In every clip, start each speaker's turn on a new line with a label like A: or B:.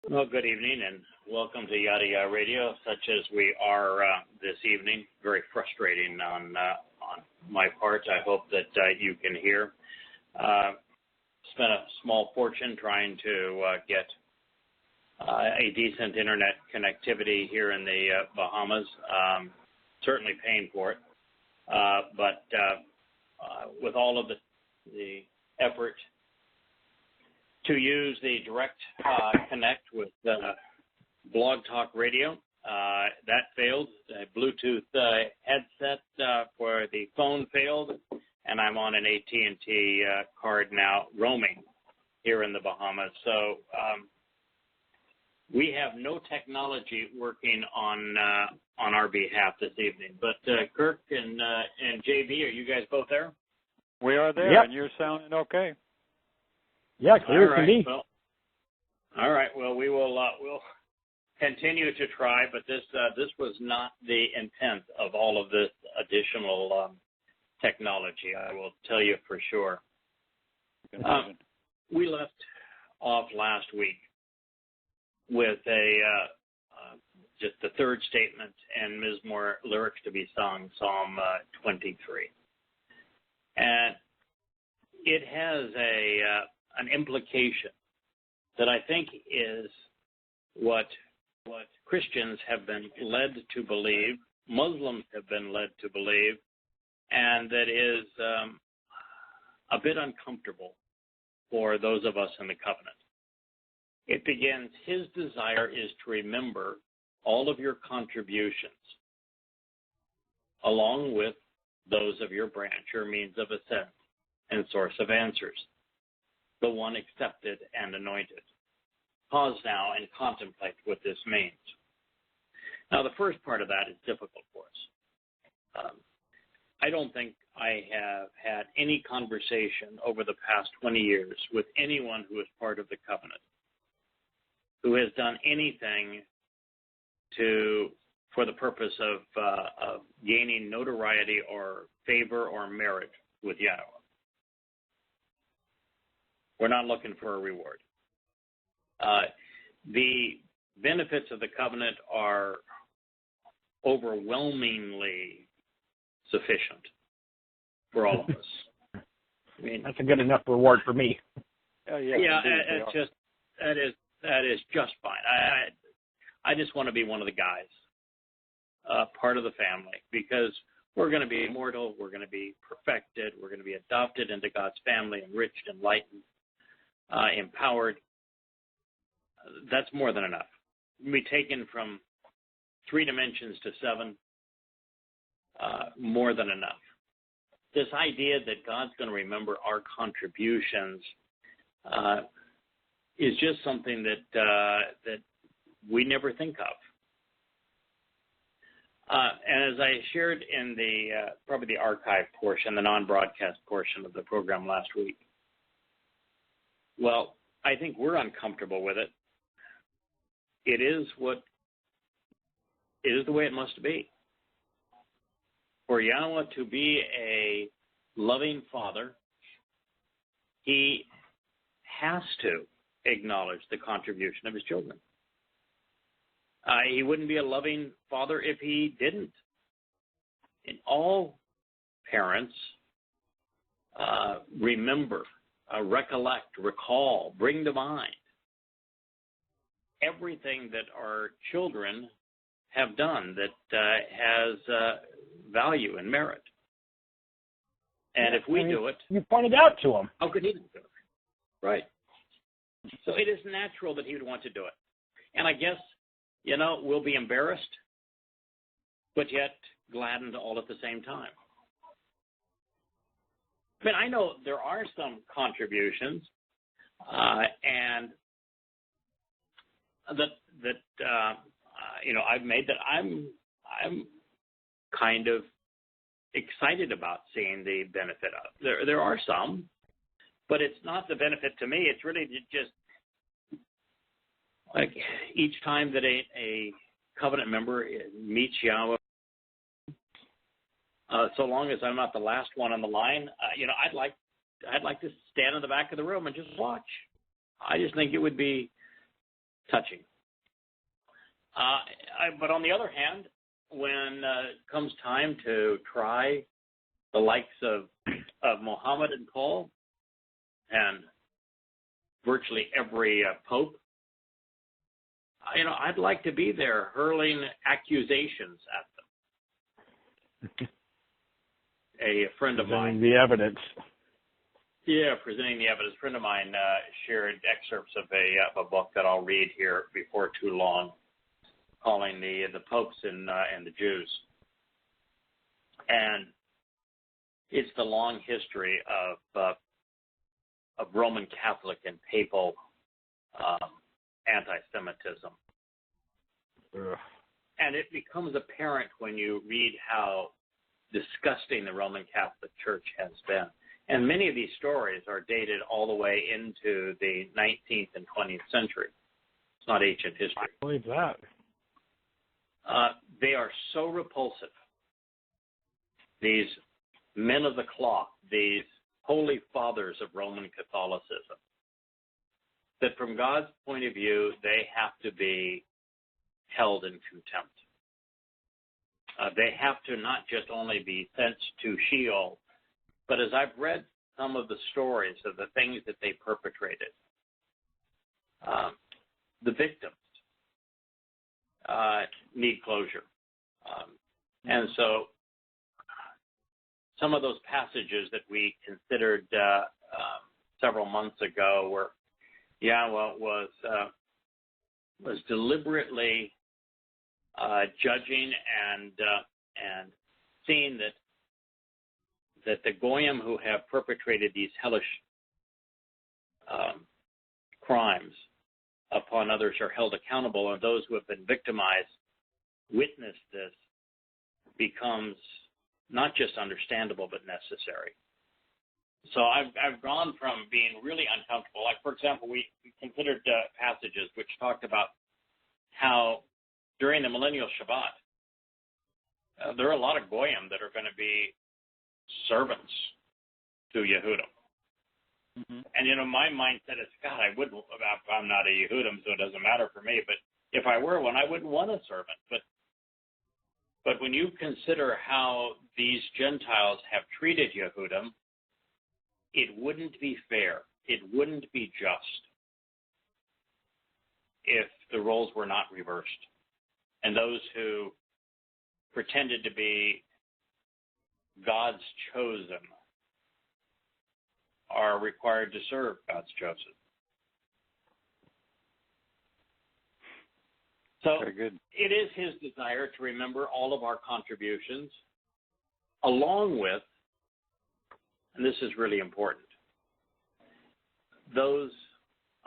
A: Well, good evening and welcome to Yada Yahweh Radio, such as we are this evening. Very frustrating on my part. I hope that you can hear. Spent a small fortune trying to get a decent internet connectivity here in the Bahamas. Certainly paying for it. But with all of the effort to use the direct connect with Blog Talk Radio, that failed. The Bluetooth headset for the phone failed, and I'm on an AT&T card now, roaming here in the Bahamas. So we have no technology working on our behalf this evening. But Kirk and JB, are you guys both there?
B: We are there, and you're sounding okay.
C: Yeah, clear to me.
A: Well, all right. Well, we will we'll continue to try, but this was not the intent of all of this additional technology. I will tell you for sure. We left off last week with just the third statement and Mizmor lyrics to be sung, Psalm 23, and it has an implication that I think is what Christians have been led to believe, Muslims have been led to believe, and that is a bit uncomfortable for those of us in the covenant. It begins, his desire is to remember all of your contributions, along with those of your branch, your means of ascent and source of answers, the one accepted and anointed. Pause now and contemplate what this means. Now, the first part of that is difficult for us. I don't think I have had any conversation over the past 20 years with anyone who is part of the covenant who has done anything for the purpose of gaining notoriety or favor or merit with Yahowah. We're not looking for a reward. The benefits of the covenant are overwhelmingly sufficient for all of us. I mean,
C: that's a good enough reward for me.
A: That is just fine. I just want to be one of the guys, part of the family, because we're going to be immortal, we're going to be perfected, we're going to be adopted into God's family, enriched, enlightened, empowered. That's more than enough. We'll be taken from 3 dimensions to 7, more than enough. This idea that God's going to remember our contributions is just something that we never think of. And as I shared in the probably the archive portion, the non-broadcast portion of the program last week, well, I think we're uncomfortable with it. It is the way it must be. For Yahowah to be a loving father, he has to acknowledge the contribution of his children. He wouldn't be a loving father if he didn't. And all parents remember, recollect, recall, bring to mind everything that our children have done that has value and merit. And if we do it...
C: You pointed out to him.
A: How could he do it? Right. So it is natural that he would want to do it. And I guess, we'll be embarrassed, but yet gladdened all at the same time. But I know there are some contributions, and that I've made that I'm kind of excited about seeing the benefit of. There are some, but it's not the benefit to me. It's really just like each time that a covenant member meets Yahweh, so long as I'm not the last one on the line, I'd like to stand in the back of the room and just watch. I just think it would be touching. But on the other hand, when it comes time to try the likes of Muhammad and Paul and virtually every pope, I'd like to be there hurling accusations at them. A friend of mine.
C: The evidence.
A: Yeah, presenting the evidence. A friend of mine shared excerpts of a book that I'll read here before too long, calling the popes and the Jews. And it's the long history of Roman Catholic and papal anti-Semitism.
C: Ugh.
A: And it becomes apparent when you read how disgusting the Roman Catholic Church has been. And many of these stories are dated all the way into the 19th and 20th century. It's not ancient history.
C: I believe that.
A: They are so repulsive. These men of the cloth, these holy fathers of Roman Catholicism, that from God's point of view, they have to be held in contempt. They have to not just only be sent to Sheol, but as I've read some of the stories of the things that they perpetrated, the victims need closure. And so some of those passages that we considered several months ago where Yahweh was deliberately judging and seeing that the goyim who have perpetrated these hellish crimes upon others are held accountable, and those who have been victimized witness this becomes not just understandable but necessary. So I've gone from being really uncomfortable. Like, for example, we considered passages which talked about how during the millennial Shabbat, there are a lot of goyim that are going to be servants to Yehudim. Mm-hmm. And, my mindset is, God, I'm not a Yehudim, so it doesn't matter for me. But if I were one, I wouldn't want a servant. But when you consider how these Gentiles have treated Yehudim, it wouldn't be fair. It wouldn't be just if the roles were not reversed. And those who pretended to be God's chosen are required to serve God's chosen. So
B: very good.
A: It is his desire to remember all of our contributions, along with, and this is really important, those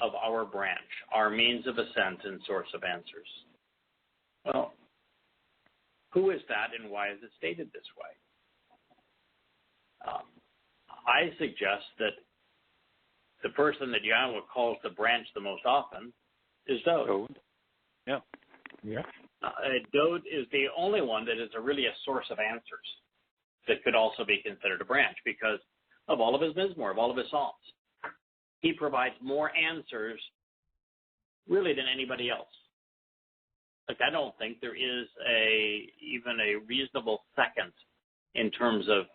A: of our branch, our means of ascent and source of answers. Well, who is that and why is it stated this way? I suggest that the person that Yahweh calls the branch the most often is Dode.
B: Yeah.
C: Yeah.
A: Dode is the only one that is really a source of answers that could also be considered a branch because of all of his mizmor, of all of his psalms. He provides more answers really than anybody else. Like, I don't think there is even a reasonable second in terms of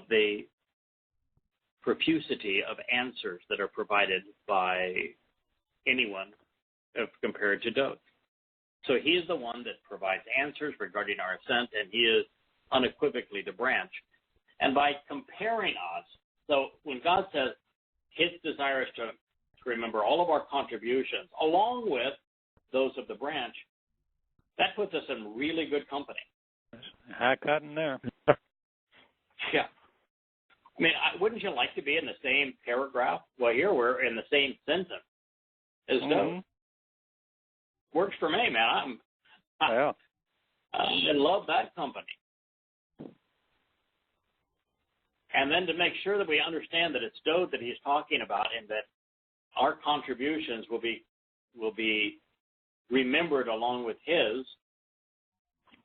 A: the profusity of answers that are provided by anyone compared to Dode. So he is the one that provides answers regarding our ascent, and he is unequivocally the branch. And by comparing us, so when God says his desire is to remember all of our contributions, along with those of the branch, that puts us in really good company.
B: I got in there.
A: Yeah. I mean, wouldn't you like to be in the same paragraph? Well, here we're in the same sentence as Dode. Works for me, man. I love that company. And then to make sure that we understand that it's Dode that he's talking about and that our contributions will be remembered along with his,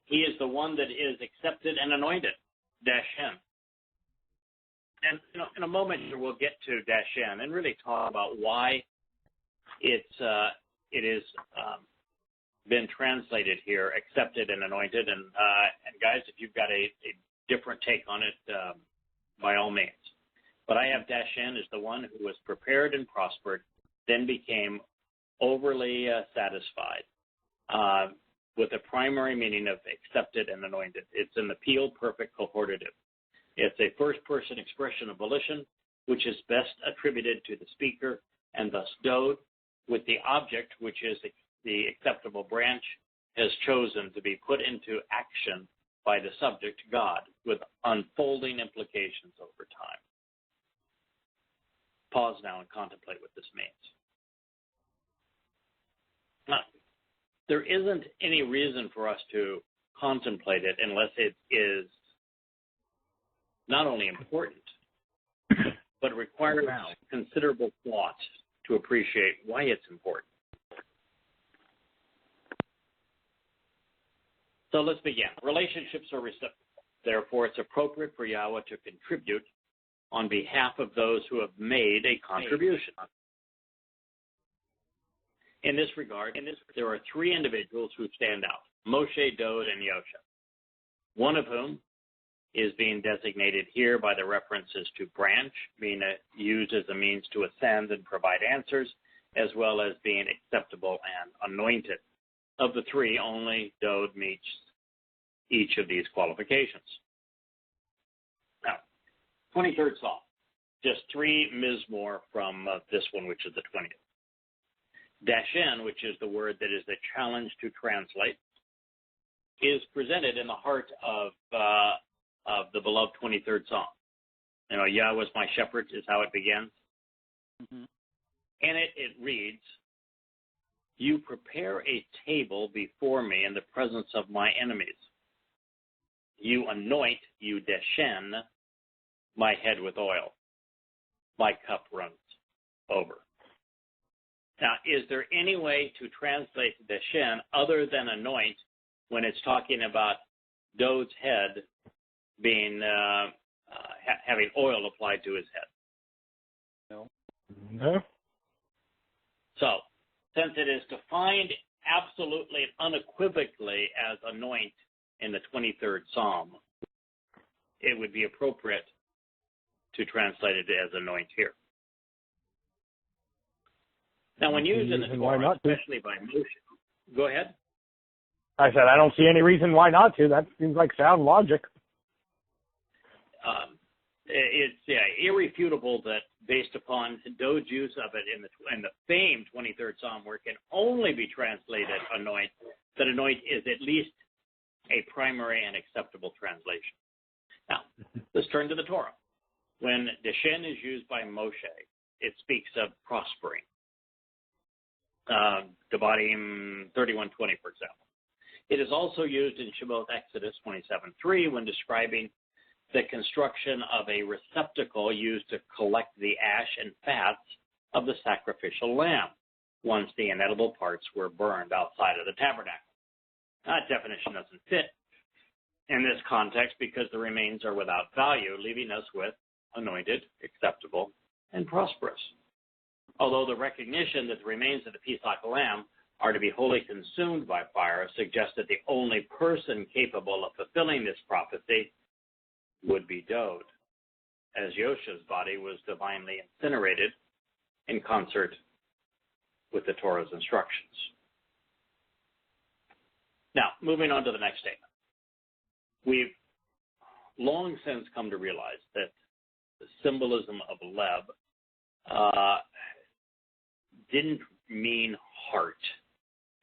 A: he is the one that is accepted and anointed, Dashem. And in a moment here we'll get to Dashem and really talk about why it's it is been translated here, accepted and anointed. And guys, if you've got a different take on it, by all means. But I have Dashen as the one who was prepared and prospered, then became overly satisfied, with the primary meaning of accepted and anointed. It's in the Peel Perfect Cohortative. It's a first-person expression of volition, which is best attributed to the speaker, and thus Dode, with the object, which is the acceptable branch, has chosen to be put into action by the subject, God, with unfolding implications over time. Pause now and contemplate what this means. Now, there isn't any reason for us to contemplate it unless it is not only important, but requires considerable thought to appreciate why it's important. So let's begin. Relationships are reciprocal. Therefore, it's appropriate for Yahweh to contribute on behalf of those who have made a contribution. In this regard, there are three individuals who stand out: Moshe, Dode, and Yosha, one of whom is being designated here by the references to branch, being used as a means to ascend and provide answers, as well as being acceptable and anointed. Of the three, only Dode meets each of these qualifications. Now, 23rd Psalm, just 3 mizmor from this one, which is the 20th. Dashen, which is the word that is the challenge to translate, is presented in the heart of the beloved 23rd Psalm. You know, Yahweh is my shepherd is how it begins. Mm-hmm. In it reads, "You prepare a table before me in the presence of my enemies. You anoint, you deshen, my head with oil. My cup runs over." Now, is there any way to translate deshen other than anoint when it's talking about Dode's head being having oil applied to his head?
C: No.
A: So, since it is defined absolutely and unequivocally as anoint in the 23rd Psalm, it would be appropriate to translate it as anoint here. Now, when used in the Torah, especially by Moshe, go ahead.
C: I said I don't see any reason why not to. That seems like sound logic.
A: It's irrefutable that based upon Dode's use of it in the famed 23rd Psalm, where it can only be translated anoint, that anoint is at least a primary and acceptable translation. Now, let's turn to the Torah. When deshen is used by Moshe, it speaks of prospering. Devarim 31:20, for example. It is also used in Shabbat Exodus 27:3 when describing the construction of a receptacle used to collect the ash and fats of the sacrificial lamb once the inedible parts were burned outside of the tabernacle. That definition doesn't fit in this context because the remains are without value, leaving us with anointed, acceptable, and prosperous. Although the recognition that the remains of the Pesach lamb are to be wholly consumed by fire suggests that the only person capable of fulfilling this prophecy would be Dode, as Yosha's body was divinely incinerated in concert with the Torah's instructions. Now, moving on to the next statement. We've long since come to realize that the symbolism of Leb didn't mean heart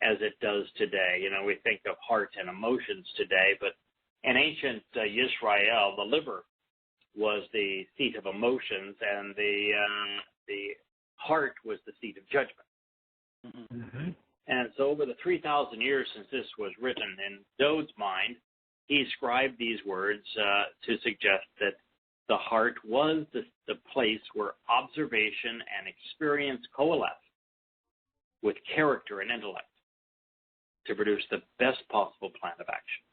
A: as it does today. You know, we think of heart and emotions today, but in ancient Yisrael, the liver was the seat of emotions, and the heart was the seat of judgment. Mm-hmm. And so over the 3,000 years since this was written, in Dode's mind, he scribed these words to suggest that the heart was the place where observation and experience coalesced with character and intellect to produce the best possible plan of action,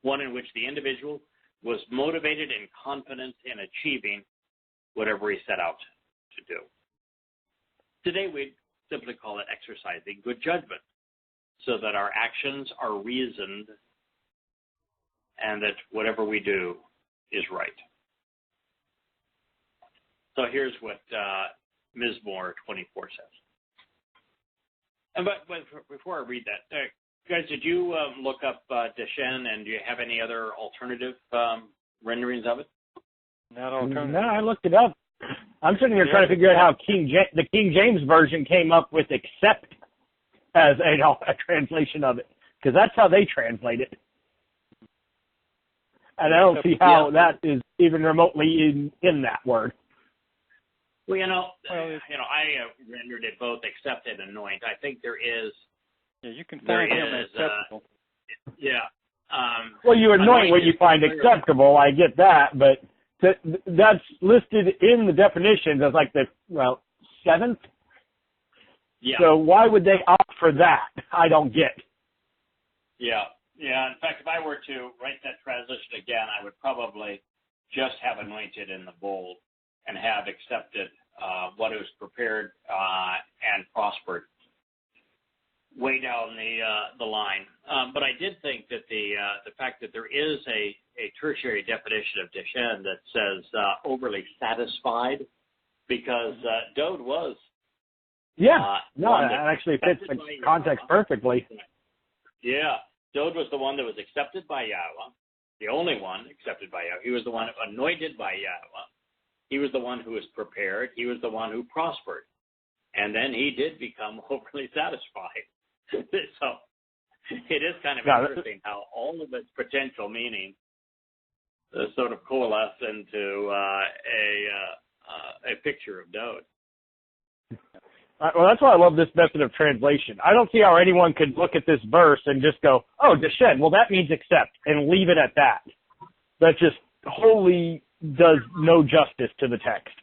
A: one in which the individual was motivated and confident in achieving whatever he set out to do. Today, we'd simply call it exercising good judgment, so that our actions are reasoned and that whatever we do is right. So here's what Mizmor 24 says. And but before I read that, guys, did you look up Deshen, and do you have any other alternative renderings of it?
B: Not alternative.
C: No, I looked it up. I'm sitting here trying to figure out how the King James Version came up with accept as a translation of it, because that's how they translate it. And I don't see how that is even remotely in that word.
A: Well, I rendered it both accept and anoint. I think there is.
B: Yeah, you can find him acceptable.
C: Well, you anoint what you find acceptable. I get that, but that's listed in the definitions as like the seventh.
A: Yeah.
C: So why would they opt for that? I don't get.
A: Yeah. Yeah. In fact, if I were to write that translation again, I would probably just have anointed in the bold and have accepted what is prepared and prospered way down the line. But I did think that the fact that there is a tertiary definition of Deshen that says overly satisfied, because Dode was.
C: Yeah, no, it actually fits the context perfectly.
A: Yeah, Dode was the one that was accepted by Yahweh, the only one accepted by Yahweh. He was the one anointed by Yahweh. He was the one who was prepared. He was the one who prospered. And then he did become overly satisfied. So it is kind of interesting how all of its potential meaning sort of coalesce into a picture of Dode.
C: Well, that's why I love this method of translation. I don't see how anyone could look at this verse and just go, oh, Deshen, well, that means accept, and leave it at that. That just wholly does no justice to the text.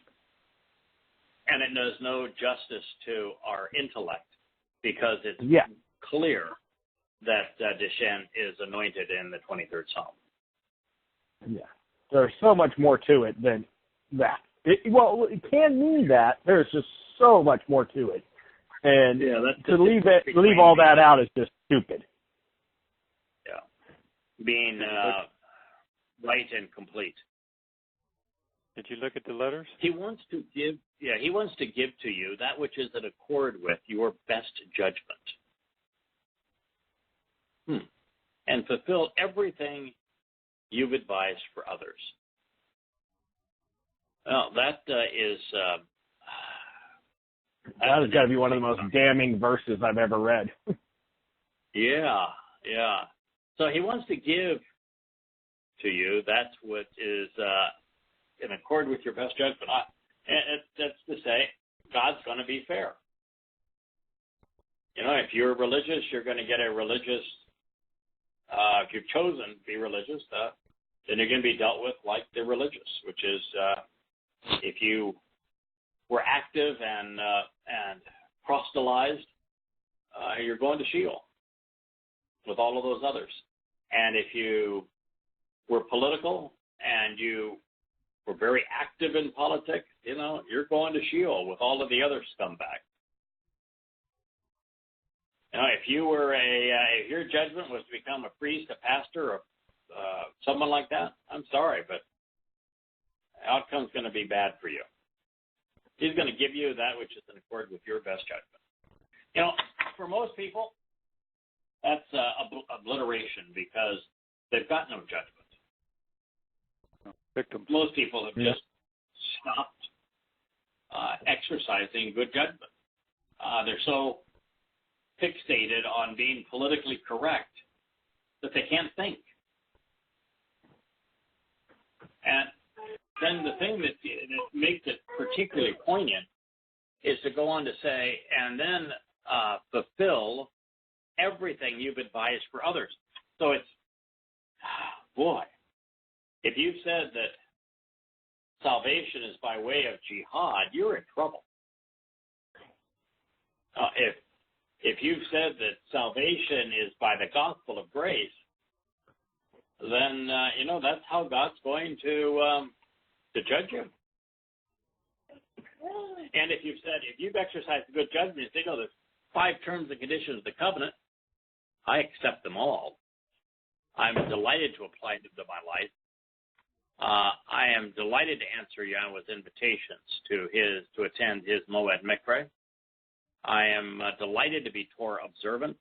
A: And it does no justice to our intellect, because it's clear that Deshen is anointed in the 23rd Psalm. Yeah.
C: There's so much more to it than that. It can mean that. There's just so much more to it. And to leave all that out is just stupid.
A: Yeah. Being right and complete.
B: Did you look at the letters?
A: He wants to give to you that which is in accord with your best judgment. And fulfill everything you've advised for others. Well, that is...
C: that has got to be one of the most damning verses I've ever read.
A: Yeah. So he wants to give to you that's what is in accord with your best judgment. That's to say, God's going to be fair. If you're religious, you're going to get a religious... if you've chosen to be religious, then you're going to be dealt with like the religious, which is if you were active and proselytized, you're going to Sheol with all of those others. And if you were political and you were very active in politics, you're going to Sheol with all of the other scumbags. If you were if your judgment was to become a priest, a pastor, or someone like that, I'm sorry, but the outcome's going to be bad for you. He's going to give you that which is in accord with your best judgment. For most people, that's obliteration, because they've got no judgment.
B: Victims.
A: Most people have just stopped exercising good judgment. They're so fixated on being politically correct that they can't think. And then the thing that makes it particularly poignant is to go on to say, and then fulfill everything you've advised for others. So it's, if you've said that salvation is by way of jihad, you're in trouble. If you've said that salvation is by the gospel of grace, then that's how God's going to judge you. And if you've exercised good judgment, they know there's 5 terms and conditions of the covenant, I accept them all. I'm delighted to apply them to my life. I am delighted to answer Yahweh's invitations to attend his Moed Mikra. I am delighted to be Torah observant.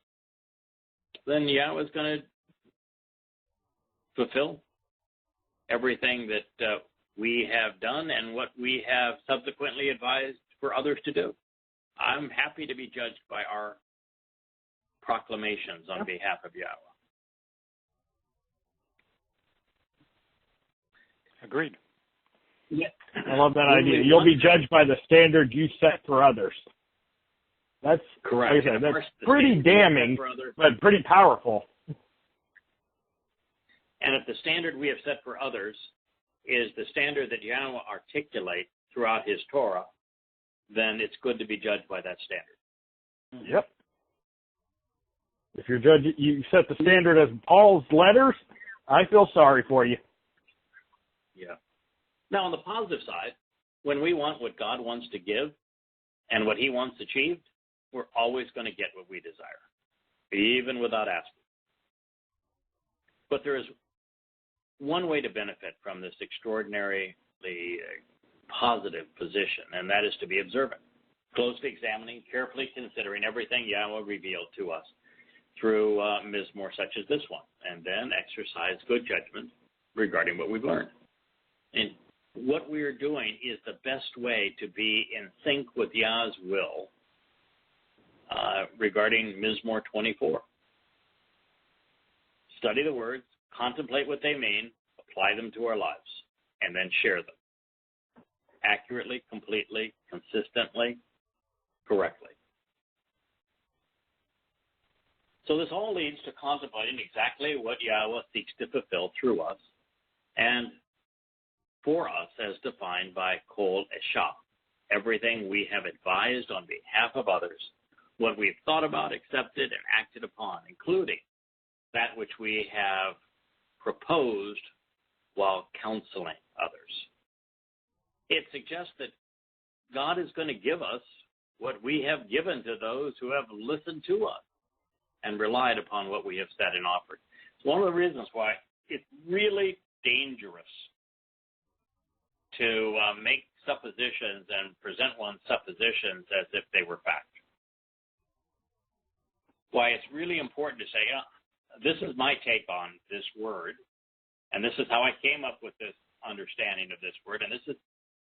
A: Then Yahweh is going to fulfill everything that we have done and what we have subsequently advised for others to do. I'm happy to be judged by our proclamations on behalf of Yahweh.
B: Agreed.
A: Yeah.
C: I love that idea. You'll be judged by the standard you set for others. That's
A: correct.
C: Like that's pretty damning, but pretty powerful.
A: And if the standard we have set for others is the standard that Yahweh articulates throughout his Torah, then it's good to be judged by that standard.
C: Yep. If you're judging, you set the standard as Paul's letters, I feel sorry for you.
A: Yeah. Now, on the positive side, when we want what God wants to give and what he wants achieved, we're always going to get what we desire, even without asking. But there is one way to benefit from this extraordinarily positive position, and that is to be observant, closely examining, carefully considering everything Yahweh revealed to us through Mizmor such as this one, and then exercise good judgment regarding what we've learned. And what we are doing is the best way to be in sync with Yah's will regarding Mizmor 24. Study the words, contemplate what they mean, apply them to our lives, and then share them accurately, completely, consistently, correctly. So this all leads to contemplating exactly what Yahweh seeks to fulfill through us and for us as defined by Kol Esha, everything we have advised on behalf of others, what we've thought about, accepted, and acted upon, including that which we have proposed while counseling others. It suggests that God is going to give us what we have given to those who have listened to us and relied upon what we have said and offered. It's one of the reasons why it's really dangerous to make suppositions and present one's suppositions as if they were fact. Why it's really important to say, this is my take on this word, and this is how I came up with this understanding of this word, and this is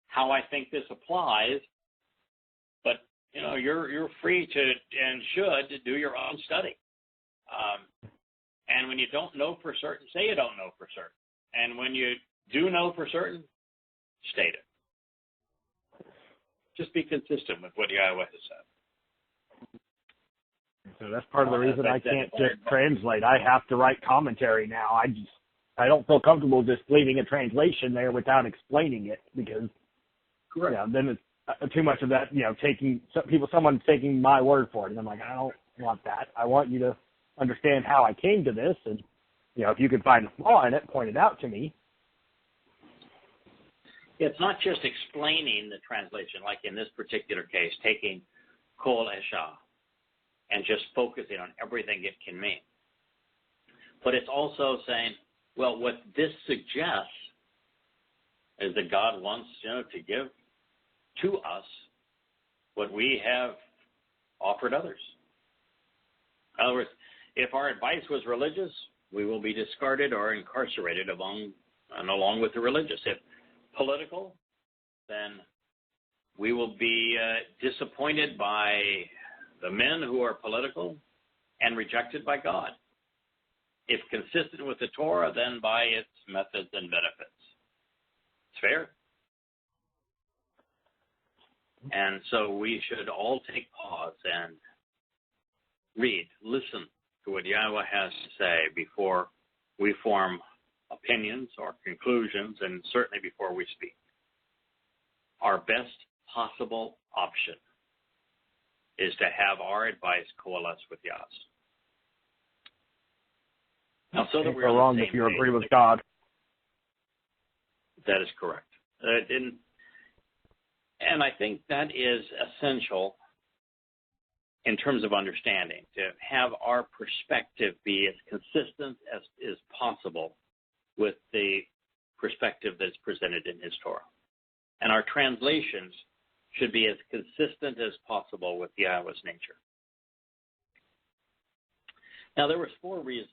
A: how I think this applies. But you're free to and should do your own study. And when you don't know for certain, say you don't know for certain. And when you do know for certain, state it. Just be consistent with what Yahweh has said.
C: So that's part of the reason I can't just translate. I have to write commentary now. I don't feel comfortable just leaving a translation there without explaining it because then it's too much of that, someone taking my word for it. And I'm like, I don't want that. I want you to understand how I came to this. And, if you can find a flaw in it, point it out to me.
A: It's not just explaining the translation, like in this particular case, taking Kol Esha and just focusing on everything it can mean. But it's also saying, well, what this suggests is that God wants, to give to us what we have offered others. In other words, if our advice was religious, we will be discarded or incarcerated along with the religious. If political, then we will be disappointed by the men who are political and rejected by God. If consistent with the Torah, then by its methods and benefits. It's fair. And so we should all take pause and read, listen to what Yahweh has to say before we form opinions or conclusions, and certainly before we speak. Our best possible option is to have our advice coalesce with Yah's. Now, so that we're
C: wrong if you agree with God.
A: That is correct. And I think that is essential in terms of understanding, to have our perspective be as consistent as is possible with the perspective that's presented in his Torah. And our translations should be as consistent as possible with Yahweh's nature. Now, there were 4 reasons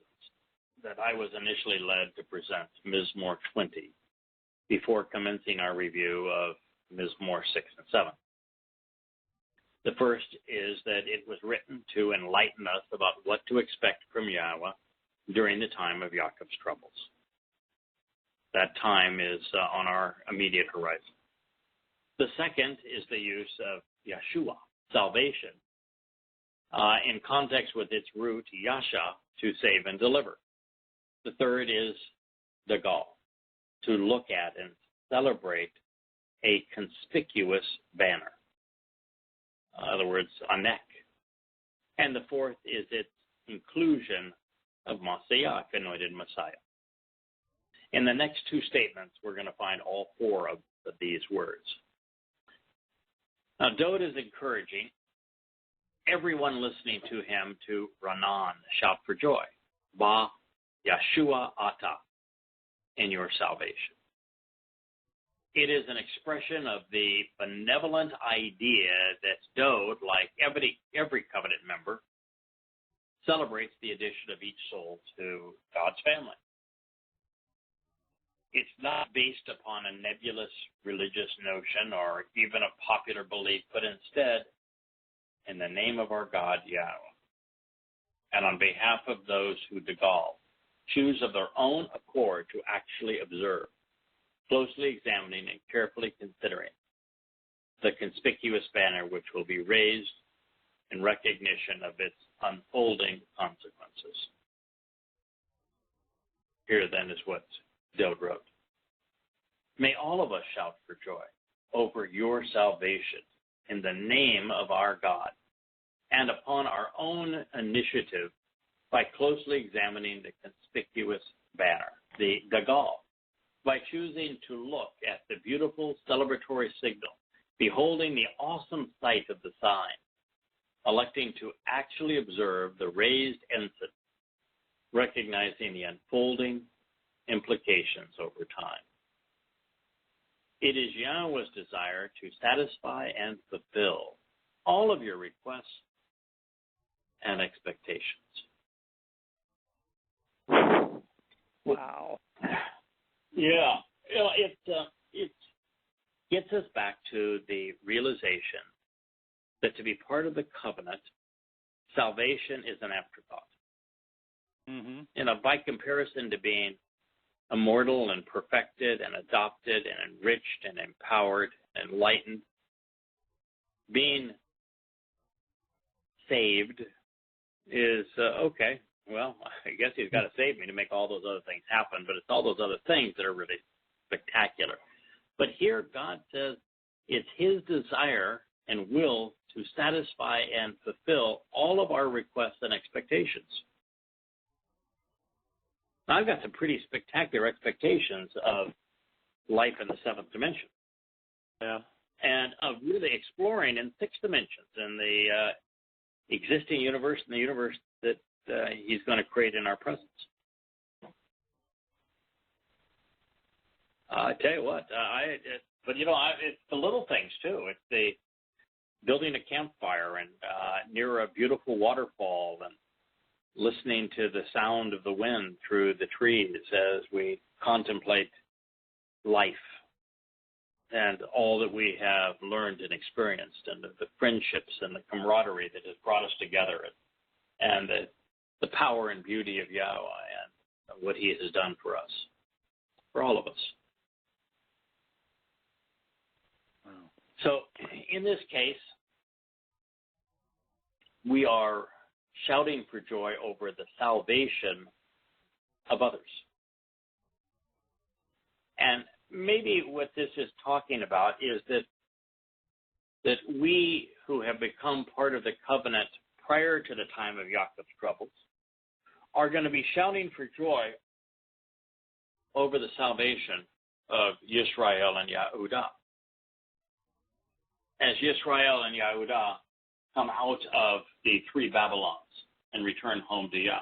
A: that I was initially led to present Mizmor 20 before commencing our review of Mizmor 6 and 7. The first is that it was written to enlighten us about what to expect from Yahweh during the time of Yaakov's troubles. That time is on our immediate horizon. The second is the use of Yeshua, salvation, in context with its root, Yasha, to save and deliver. The third is the Gal, to look at and celebrate a conspicuous banner. In other words, a neck. And the fourth is its inclusion of Messiah, anointed Messiah. In the next 2 statements, we're going to find all 4 of these words. Now, Dode is encouraging everyone listening to him to Ranan, shout for joy, Ba Yeshua Ata, in your salvation. It is an expression of the benevolent idea that Dode, like every covenant member, celebrates the addition of each soul to God's family. It's not based upon a nebulous religious notion or even a popular belief, but instead, in the name of our God, Yahweh, and on behalf of those who choose of their own accord to actually observe, closely examining and carefully considering the conspicuous banner which will be raised in recognition of its unfolding consequences. Here then is what Dode wrote. May all of us shout for joy over your salvation in the name of our God and upon our own initiative by closely examining the conspicuous banner, the Gagal, by choosing to look at the beautiful celebratory signal, beholding the awesome sight of the sign, electing to actually observe the raised ensign, recognizing the unfolding implications over time. It is Yahweh's desire to satisfy and fulfill all of your requests and expectations.
B: Wow.
A: Yeah, it gets us back to the realization that to be part of the covenant, salvation is an afterthought. Mm-hmm. By comparison to being immortal and perfected and adopted and enriched and empowered and enlightened, being saved is okay. Well, I guess he's got to save me to make all those other things happen, but it's all those other things that are really spectacular. But here God says it's his desire and will to satisfy and fulfill all of our requests and expectations. Now, I've got some pretty spectacular expectations of life in the 7th dimension.
B: Yeah.
A: And of really exploring in 6 dimensions in the existing universe and the universe that he's going to create in our presence. I tell you what, it's the little things too. It's the building a campfire and near a beautiful waterfall and listening to the sound of the wind through the trees as we contemplate life and all that we have learned and experienced, and the friendships and the camaraderie that has brought us together, and the power and beauty of Yahweh and what he has done for us, for all of us. Wow. So in this case, we are shouting for joy over the salvation of others. And maybe what this is talking about is that we who have become part of the covenant prior to the time of Yaakov's troubles are going to be shouting for joy over the salvation of Yisrael and Yehudah. as Yisrael and Yehudah come out of the three Babylons and return home to Yah.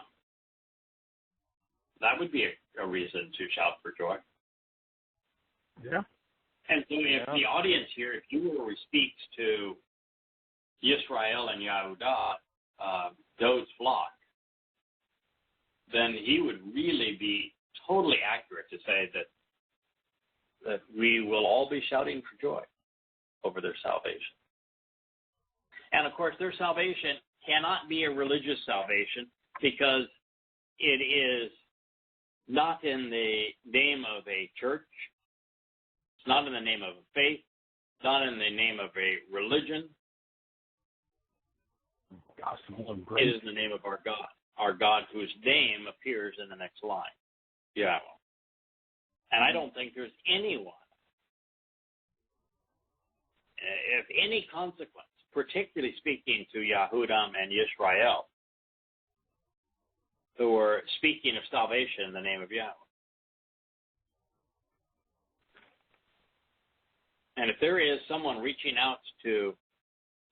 A: That would be a reason to shout for joy.
C: Yeah.
A: And so if the audience here, if you were to speak to Yisrael and Yehudah, Dod's flock, then he would really be totally accurate to say that we will all be shouting for joy over their salvation. And of course, their salvation cannot be a religious salvation because it is not in the name of a church, it's not in the name of a faith, it's not in the name of a religion.
C: Gospel of grace.
A: It is in the name of our God whose name appears in the next line, Yahweh. And I don't think there's anyone, of any consequence, particularly speaking to Yehudim and Yisrael, who are speaking of salvation in the name of Yahweh. And if there is someone reaching out to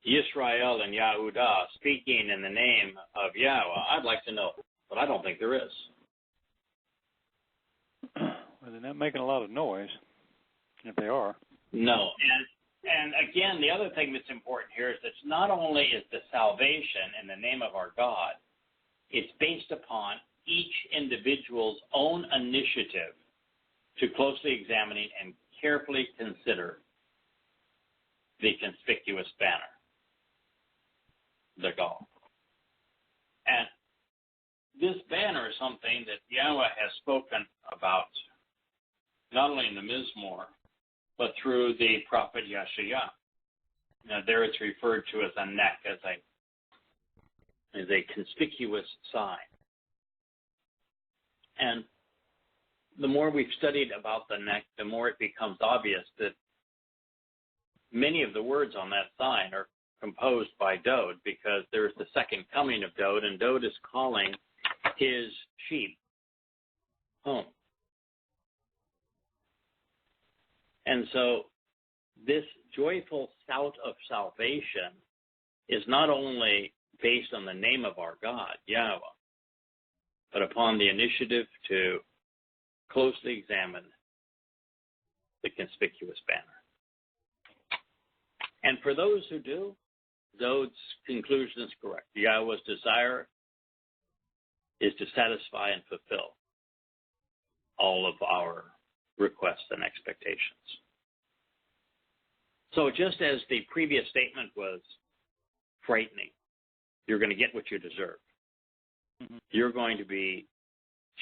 A: Yisrael and Yehudah speaking in the name of Yahweh, I'd like to know, but I don't think there is.
B: Well, they're not making a lot of noise, if they are.
A: No. And again, the other thing that's important here is that not only is the salvation in the name of our God, it's based upon each individual's own initiative to closely examining and carefully consider the conspicuous banner, the goal. And this banner is something that Yahweh has spoken about not only in the Mizmor, but through the prophet Yeshayah. Now there it's referred to as a neck, as a conspicuous sign. And the more we've studied about the neck, the more it becomes obvious that many of the words on that sign are composed by Dod, because there's the second coming of Dod, and Dod is calling his sheep home. And so this joyful shout of salvation is not only based on the name of our God, Yahweh, but upon the initiative to closely examine the conspicuous banner. And for those who do, Dod's conclusion is correct. Yahweh's desire is to satisfy and fulfill all of our requests and expectations. So just as the previous statement was frightening, you're going to get what you deserve. Mm-hmm. You're going to be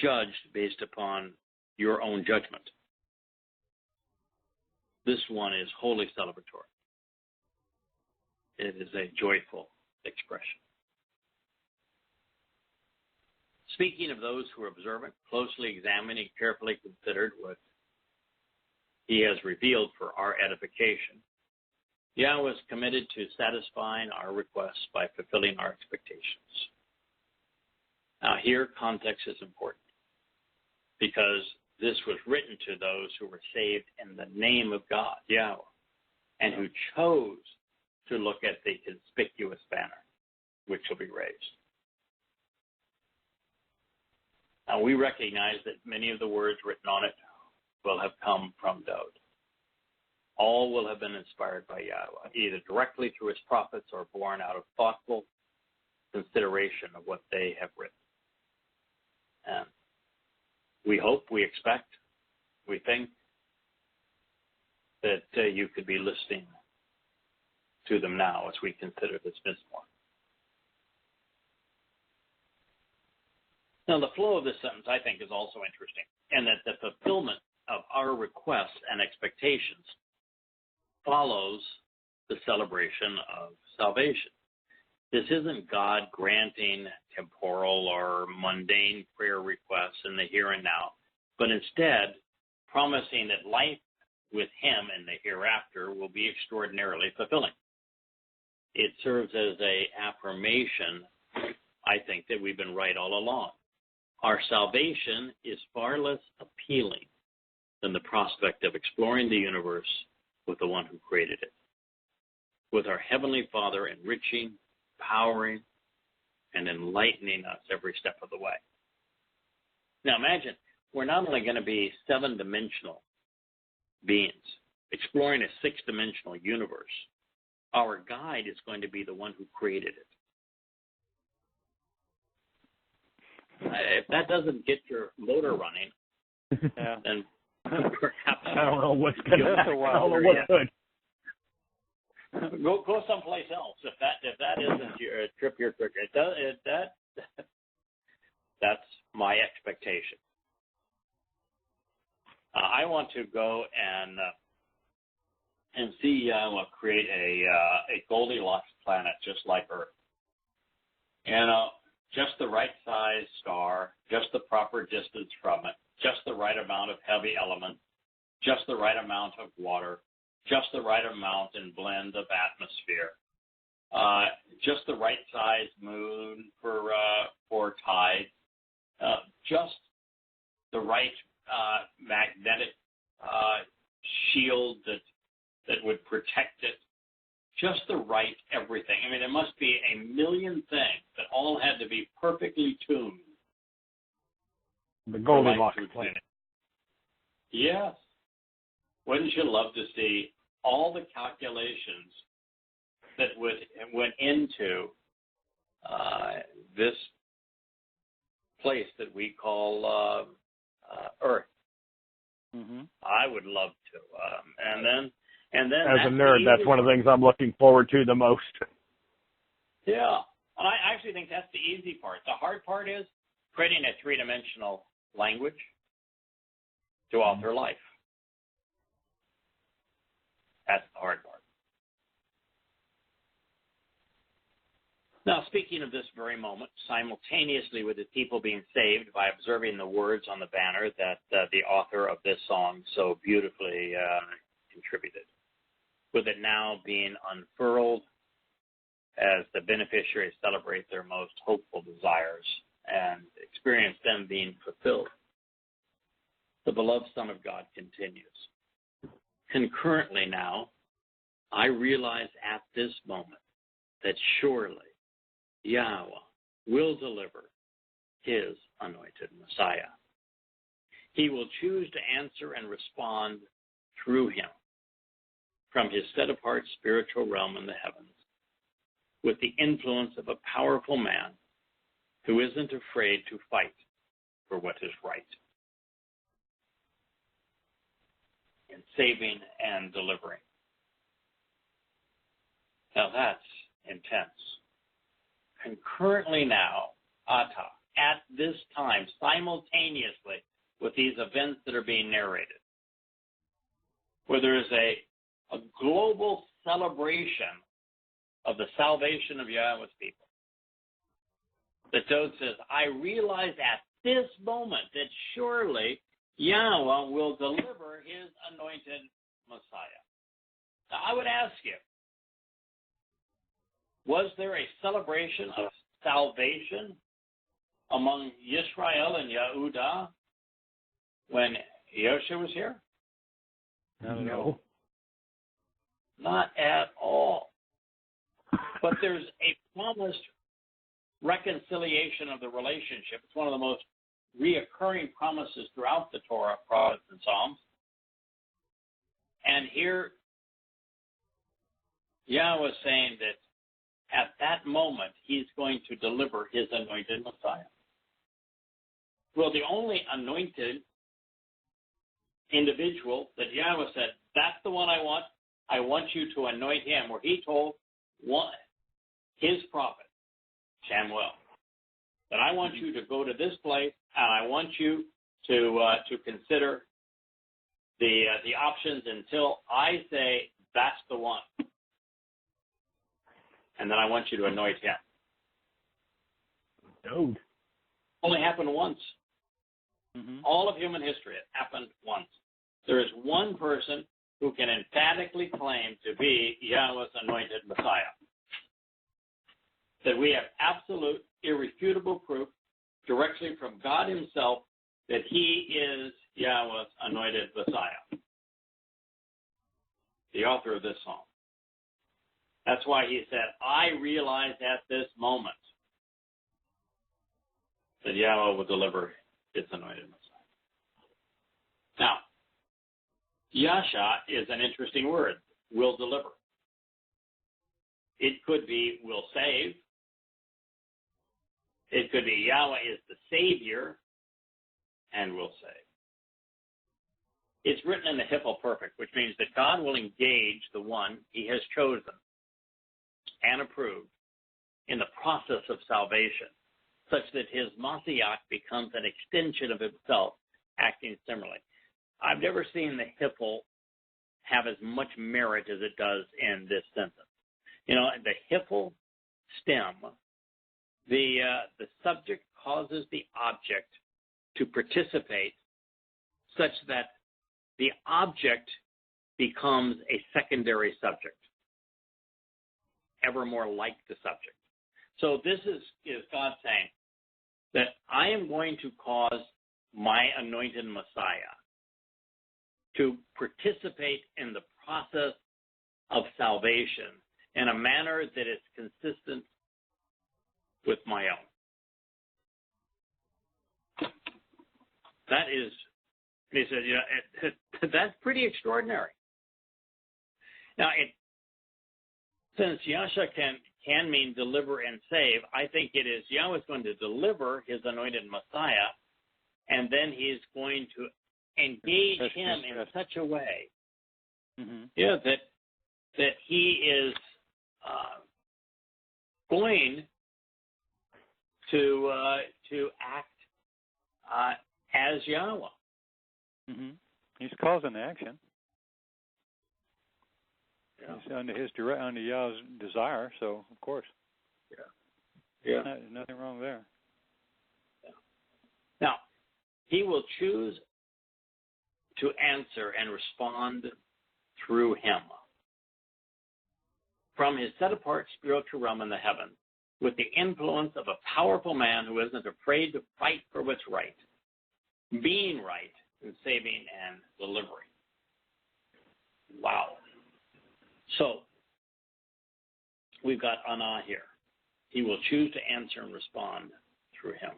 A: judged based upon your own judgment. This one is wholly celebratory. It is a joyful expression. Speaking of those who are observant, closely examining, carefully considered what he has revealed for our edification, Yahweh is committed to satisfying our requests by fulfilling our expectations. Now here, context is important, because this was written to those who were saved in the name of God, Yahweh, and who chose to look at the conspicuous banner, which will be raised. Now, we recognize that many of the words written on it will have come from Dod. All will have been inspired by Yahweh, either directly through his prophets or born out of thoughtful consideration of what they have written. And we hope, we expect, we think that you could be listening to them now as we consider this Mizmor. Now, the flow of this sentence, I think, is also interesting, and that the fulfillment of our requests and expectations follows the celebration of salvation. This isn't God granting temporal or mundane prayer requests in the here and now, but instead promising that life with him in the hereafter will be extraordinarily fulfilling. It serves as an affirmation, I think, that we've been right all along. Our salvation is far less appealing than the prospect of exploring the universe with the one who created it. with our Heavenly Father enriching, powering, and enlightening us every step of the way. Now imagine, we're not only going to be seven-dimensional beings, exploring a six-dimensional universe. Our guide is going to be the one who created it. If that doesn't get your motor running, then perhaps
C: I don't know what's going to happen. I don't know what could.
A: Go someplace else. If that isn't your trip, your trick. That's my expectation. I want to go and see create a Goldilocks planet just like Earth. Just the right size star, just the proper distance from it, just the right amount of heavy element, just the right amount of water, just the right amount and blend of atmosphere, just the right size moon for tide, just the right magnetic shield that would protect it, just the right everything. I mean, there must be a million things that all had to be perfectly tuned.
C: The Goldilocks planet.
A: Yes. Wouldn't you love to see all the calculations that went into this place that we call Earth?
B: Mm-hmm.
A: I would love to. And then
C: as a nerd, that's one of the things I'm looking forward to the most.
A: Yeah. And I actually think that's the easy part. The hard part is creating a three-dimensional language to author life. That's the hard part. Now, speaking of this very moment, simultaneously with the people being saved by observing the words on the banner that the author of this song so beautifully contributed, with it now being unfurled as the beneficiaries celebrate their most hopeful desires and experience them being fulfilled, the beloved Son of God continues. Concurrently now, I realize at this moment that surely Yahweh will deliver his anointed Messiah. He will choose to answer and respond through him from his set-apart spiritual realm in the heavens, with the influence of a powerful man who isn't afraid to fight for what is right, in saving and delivering. Now that's intense. Concurrently now, at this time, simultaneously with these events that are being narrated, where there is a global celebration of the salvation of Yahweh's people. That Todd says, I realize at this moment that surely Yahweh will deliver his anointed Messiah. Now, I would ask you, was there a celebration of salvation among Yisrael and Yehudah when Yosha was here?
C: No.
A: Not at all. But there's a promised reconciliation of the relationship. It's one of the most reoccurring promises throughout the Torah, prophets, and Psalms. And here, Yahweh is saying that at that moment, he's going to deliver his anointed Messiah. Well, the only anointed individual that Yahweh said, that's the one I want you to anoint him, where he told his prophet, Samuel, that I want you to go to this place, and I want you to consider the options until I say that's the one. And then I want you to anoint him.
C: No.
A: Only happened once.
B: Mm-hmm.
A: All of human history, it happened once. There is one person who can emphatically claim to be Yahweh's anointed Messiah. That we have absolute, irrefutable proof directly from God himself that he is Yahweh's anointed Messiah. The author of this psalm. That's why he said, I realized at this moment that Yahweh will deliver its anointed Messiah. Now, Yasha is an interesting word, will deliver. It could be will save. It could be Yahweh is the Savior and will save. It's written in the Hiphil Perfect, which means that God will engage the one he has chosen and approved in the process of salvation, such that his Mashiach becomes an extension of himself, acting similarly. I've never seen the Hiphil have as much merit as it does in this sentence. You know, the Hiphil stem, the subject causes the object to participate such that the object becomes a secondary subject, ever more like the subject. So this is God saying that I am going to cause my anointed Messiah to participate in the process of salvation in a manner that is consistent with my own. That is, he said, you know, that's pretty extraordinary. Now, since Yasha can mean deliver and save, I think it is Yahweh is going to deliver his anointed Messiah, and then he's going to engage him in such a way, that he is going to act as Yahweh.
B: He's causing action.
A: Yeah.
B: It's under Yahweh's desire, so of course.
A: Yeah.
B: There's nothing wrong there.
A: Yeah. Now, he will choose to answer and respond through him from his set-apart spiritual realm in the heavens, with the influence of a powerful man who isn't afraid to fight for what's right, being right and saving and delivering. Wow. So, we've got Anah here. He will choose to answer and respond through him.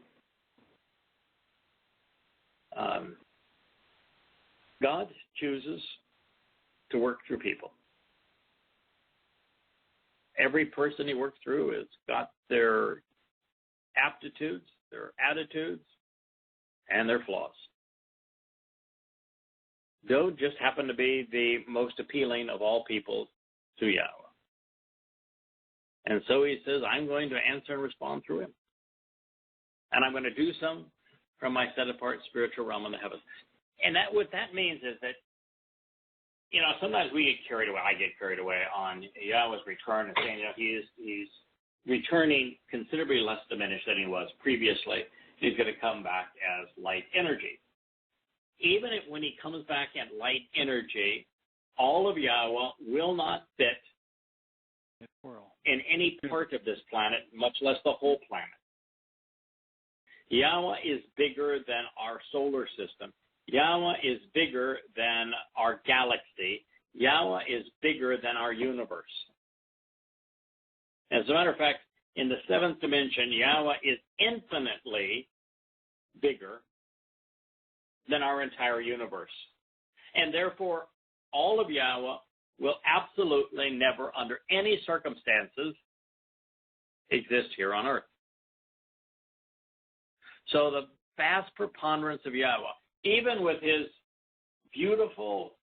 A: God chooses to work through people. Every person he works through has got their aptitudes, their attitudes, and their flaws. Job just happened to be the most appealing of all people to Yahweh. And so he says, I'm going to answer and respond through him. And I'm going to do so from my set-apart spiritual realm in the heavens. And what that means is that, you know, sometimes we get carried away. I get carried away on Yahweh's return and saying, you know, he's returning considerably less diminished than he was previously. He's going to come back as light energy. Even when he comes back at light energy, all of Yahweh will not fit in any part of this planet, much less the whole planet. Yahweh is bigger than our solar system. Yahweh is bigger than our galaxy. Yahweh is bigger than our universe. As a matter of fact, in the seventh dimension, Yahweh is infinitely bigger than our entire universe. And therefore, all of Yahweh will absolutely never, under any circumstances, exist here on earth. So the vast preponderance of Yahweh, even with his beautiful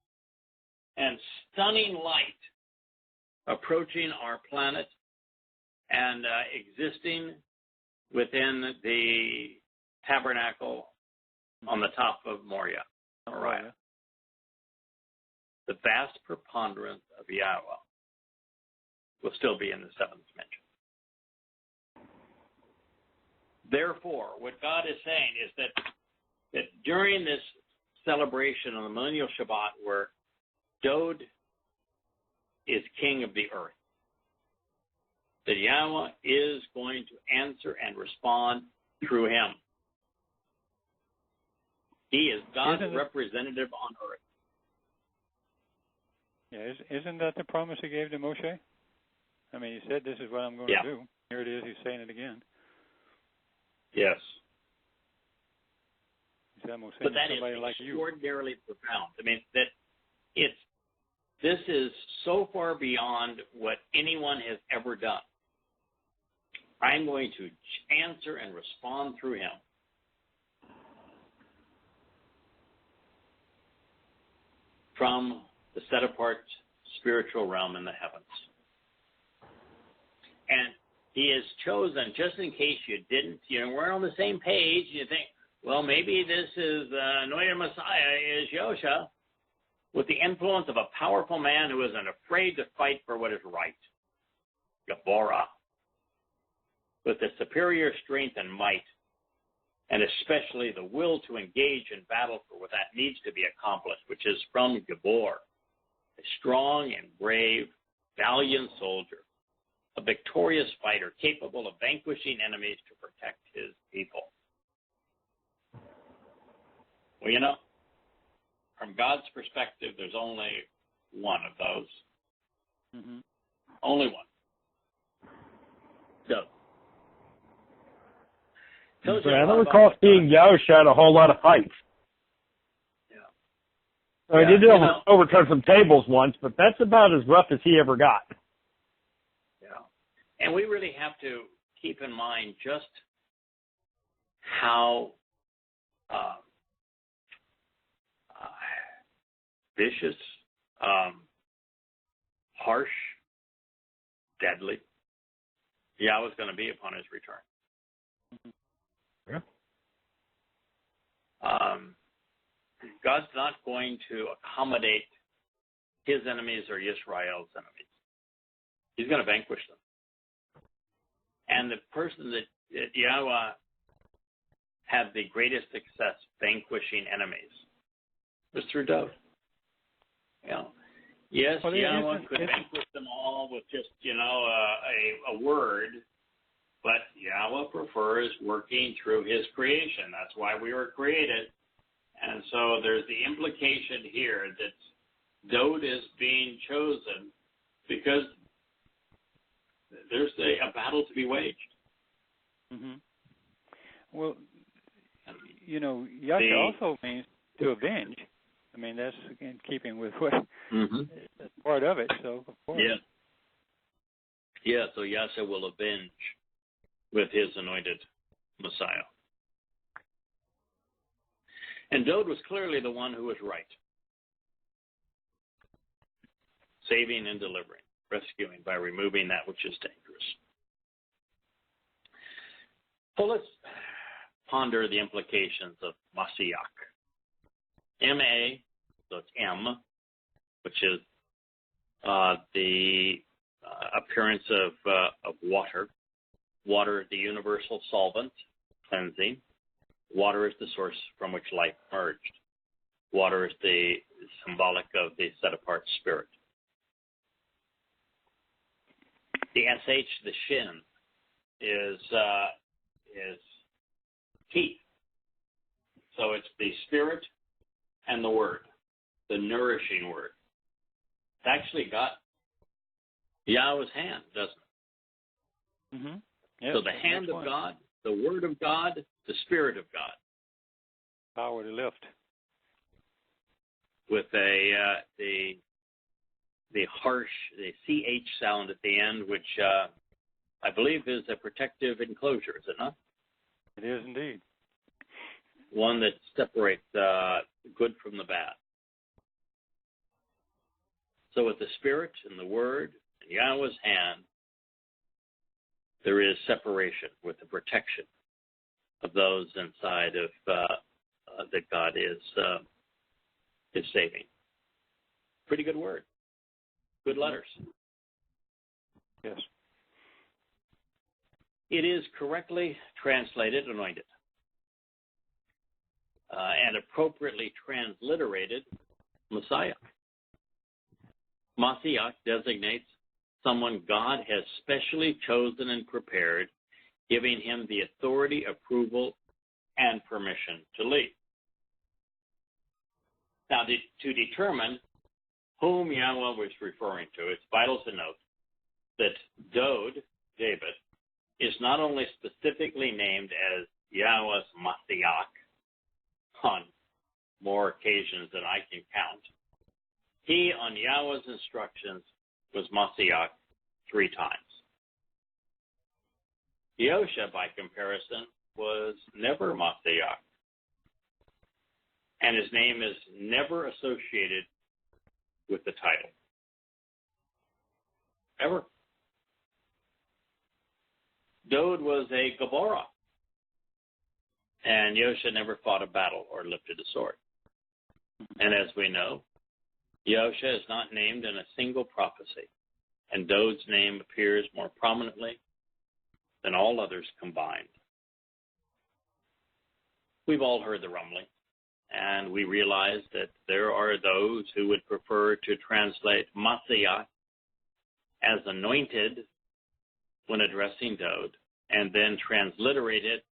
A: and stunning light approaching our planet and existing within the tabernacle on the top of Moriah, the vast preponderance of Yahweh will still be in the seventh dimension. Therefore, what God is saying is that during this celebration on the millennial Shabbat, where Dod is king of the earth, that Yahweh is going to answer and respond through him. He is God's representative on earth.
B: Yeah, isn't that the promise he gave to Moshe? I mean, he said, this is what I'm going
A: Yeah.
B: to do. Here it is. He's saying it again.
A: Yes.
B: He said, I'm going to
A: But
B: send
A: that
B: somebody
A: is
B: like you.
A: extraordinarily profound. I mean, this is so far beyond what anyone has ever done. I'm going to answer and respond through him. From the set-apart spiritual realm in the heavens. And he has chosen, just in case you didn't, we're on the same page, you think, well, maybe this is the anointed Messiah is Yosha, with the influence of a powerful man who isn't afraid to fight for what is right. Gabora. With the superior strength and might, and especially the will to engage in battle for what that needs to be accomplished, which is from Gabor, a strong and brave, valiant soldier, a victorious fighter capable of vanquishing enemies to protect his people. Well, from God's perspective, there's only one of those.
B: Mm-hmm.
A: Only one. So,
C: I don't recall seeing Yahusha in a whole lot of fights.
A: Yeah.
C: I mean, he did overturn some tables once, but that's about as rough as he ever got.
A: Yeah. And we really have to keep in mind just how vicious, harsh, deadly Yahweh is going to be upon his return.
C: Yeah.
A: God's not going to accommodate his enemies or Israel's enemies. He's going to vanquish them. And the person that Yahweh had the greatest success vanquishing enemies was through Dov. Yes, Yahweh could vanquish them all with just, a word, but Yahweh prefers working through his creation. That's why we were created. And so there's the implication here that Dod is being chosen because there's a battle to be waged.
B: Mm-hmm. Well, Yasha also means to avenge. I mean, that's in keeping with what that's part of it. So, of course.
A: Yeah, so Yasha will avenge with his anointed Messiah. And Dod was clearly the one who was right. Saving and delivering, rescuing by removing that which is dangerous. So let's ponder the implications of Mashiach. M-A, so it's M, which is the appearance of water. Water, the universal solvent, cleansing. Water is the source from which life emerged. Water is the symbolic of the set-apart spirit. The SH, the shin, is teeth. So it's the spirit and the word, the nourishing word. It's actually got Yahweh's hand, doesn't it?
B: Mm-hmm. Yes,
A: so the hand of God, the word of God, the spirit of God.
B: Power to lift.
A: With the harsh, the CH sound at the end, which I believe is a protective enclosure, is it not?
B: It is indeed.
A: One that separates good from the bad. So with the Spirit and the Word and Yahweh's hand, there is separation with the protection of those inside of that God is saving. Pretty good word. Good letters.
B: Yes.
A: It is correctly translated, anointed, and appropriately transliterated, Messiah. Mashiach designates someone God has specially chosen and prepared, giving him the authority, approval, and permission to lead. Now, to determine whom Yahweh was referring to, it's vital to note that David, is not only specifically named as Yahweh's Mashiach on more occasions than I can count, he, on Yahweh's instructions, was Mashiach 3 times. Yahusha, by comparison, was never Mashiach, and his name is never associated with the title. Ever. Dod was a Gabora, and Yahusha never fought a battle or lifted a sword. And as we know, Yahusha is not named in a single prophecy, and Dod's name appears more prominently than all others combined. We've all heard the rumbling, and we realize that there are those who would prefer to translate Mashiach as anointed when addressing Dod, and then transliterate it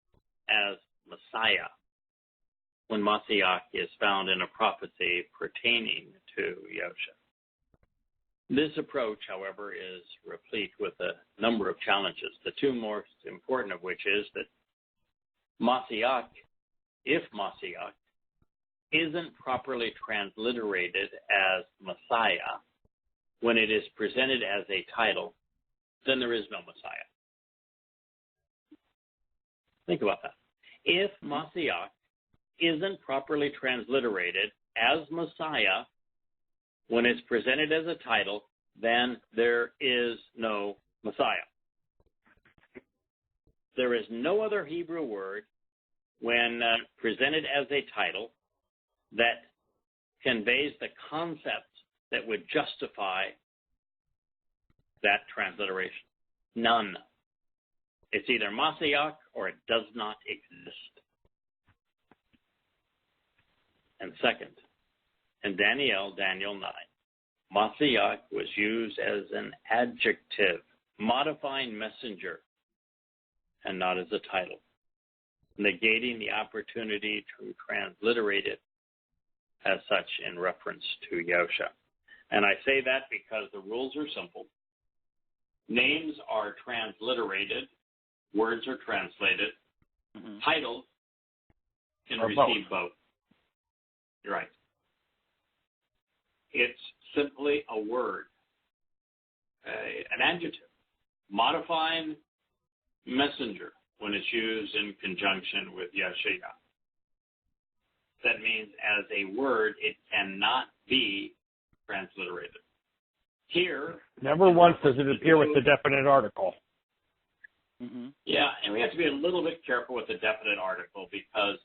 A: as Messiah when Mashiach is found in a prophecy pertaining to Yahusha. This approach, however, is replete with a number of challenges, the 2 most important of which is that Mashiach, if Mashiach, isn't properly transliterated as Messiah when it is presented as a title, then there is no Messiah. Think about that. If Mashiach isn't properly transliterated as Messiah when it's presented as a title, then there is no Messiah. There is no other Hebrew word when presented as a title that conveys the concept that would justify that transliteration. None. It's either Mashiach or it does not exist. And second, in Daniel 9, Mashiach was used as an adjective, modifying messenger, and not as a title, negating the opportunity to transliterate it as such in reference to Yahusha. And I say that because the rules are simple. Names are transliterated, words are translated, titles can receive both. You're right. It's simply a word, an adjective, modifying messenger when it's used in conjunction with Yahshua. That means as a word, it cannot be transliterated. Here,
C: never once does it appear with the definite article.
A: Yeah, and we have to be a little bit careful with the definite article because